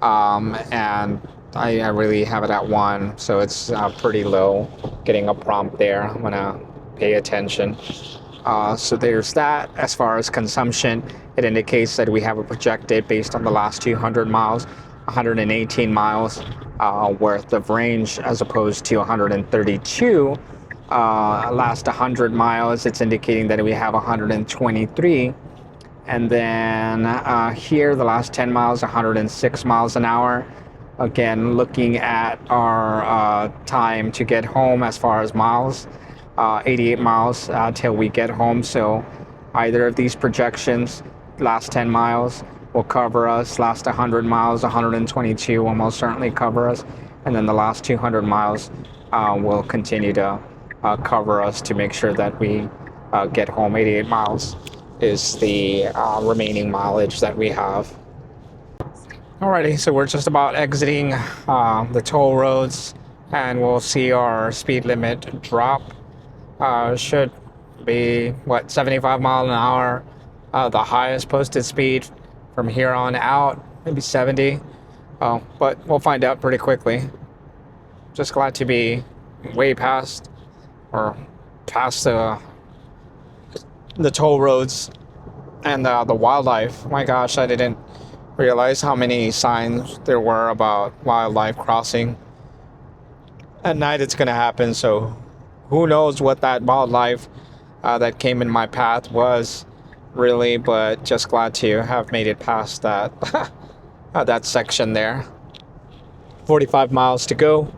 and I really have it at 1, so it's pretty low. Getting a prompt there, I'm gonna pay attention. So there's that. As far as consumption, it indicates that we have a projected, based on the last 200 miles, 118 miles worth of range, as opposed to 132 last 100 miles. It's indicating that we have 123. And then here, the last 10 miles, 106 miles an hour. Again, looking at our time to get home as far as miles, 88 miles till we get home. So either of these projections, last 10 miles will cover us. Last 100 miles, 122 will most certainly cover us. And then the last 200 miles will continue to cover us to make sure that we get home. 88 miles is the remaining mileage that we have. Alrighty, so we're just about exiting the toll roads, and we'll see our speed limit drop. Should be 75 miles an hour, the highest posted speed from here on out, maybe 70. But we'll find out pretty quickly. Just glad to be way past, or past the toll roads and the wildlife. My gosh, I didn't realize how many signs there were about wildlife crossing. At night it's going to happen, so who knows what that wildlife that came in my path was really, but just glad to have made it past that that section there. 45 miles to go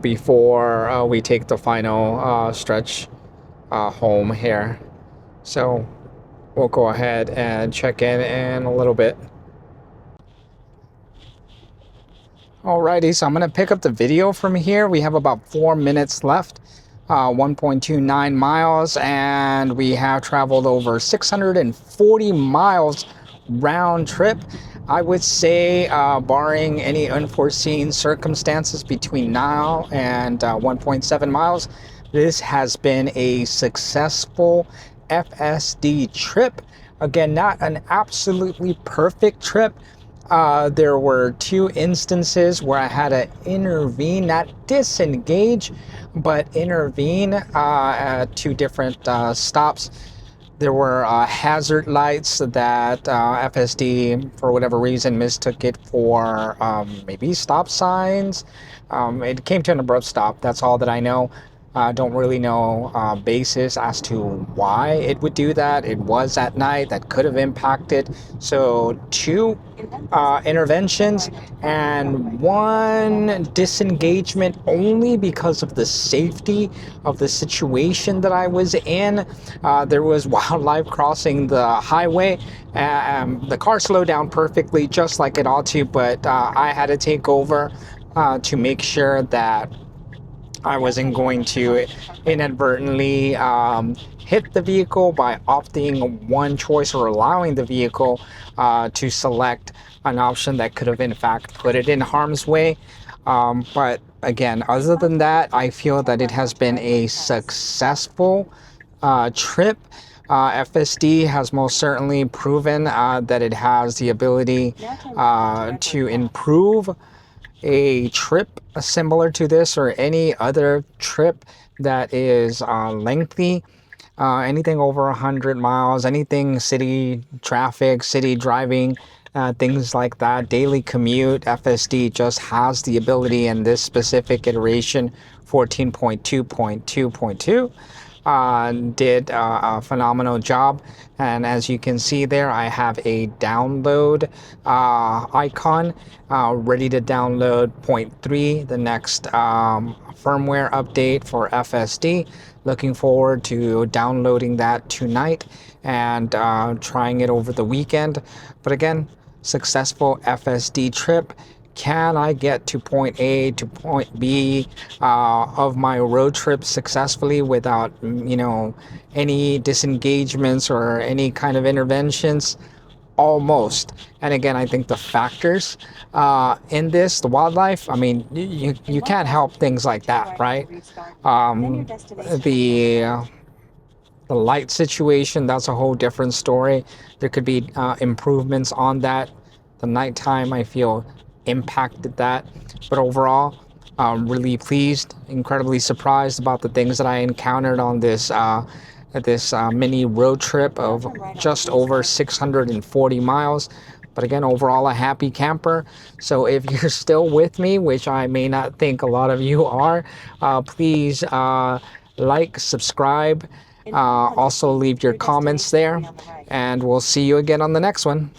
before we take the final stretch home here. So we'll go ahead and check in a little bit. Alrighty, so I'm going to pick up the video from here. We have about 4 minutes left, 1.29 miles, and we have traveled over 640 miles round trip. I would say, barring any unforeseen circumstances between now and 1.7 miles, this has been a successful FSD trip. Again, not an absolutely perfect trip. There were 2 instances where I had to intervene, not disengage, but intervene at 2 different stops. There were hazard lights that FSD, for whatever reason, mistook it for maybe stop signs. It came to an abrupt stop. That's all that I know. Don't really know basis as to why it would do that. It was at night. That could have impacted. So 2 interventions and 1 disengagement, only because of the safety of the situation that I was in. There was wildlife crossing the highway. The car slowed down perfectly, just like it ought to, but I had to take over to make sure that I wasn't going to inadvertently hit the vehicle by opting one choice, or allowing the vehicle to select an option that could have in fact put it in harm's way. But again, other than that, I feel that it has been a successful trip. FSD has most certainly proven that it has the ability to improve a trip similar to this, or any other trip that is lengthy, anything over 100 miles, anything city traffic, city driving, things like that, daily commute. FSD just has the ability, in this specific iteration, 14.2.2.2, did a phenomenal job. And as you can see there, I have a download icon ready to download 0.3, the next firmware update for FSD. Looking forward to downloading that tonight and trying it over the weekend. But again, successful FSD trip. Can I get to point A to point B of my road trip successfully without, any disengagements or any kind of interventions? almost. And again, I think the factors in this, the wildlife, I mean, you can't help things like that, right? The the light situation, that's a whole different story. There could be improvements on that. The nighttime, I feel, impacted that. But overall, really pleased, incredibly surprised about the things that I encountered on this mini road trip of just over 640 miles. But again, overall, a happy camper. So if you're still with me, which I may not think a lot of you are, please like, subscribe, also leave your comments there, and we'll see you again on the next one.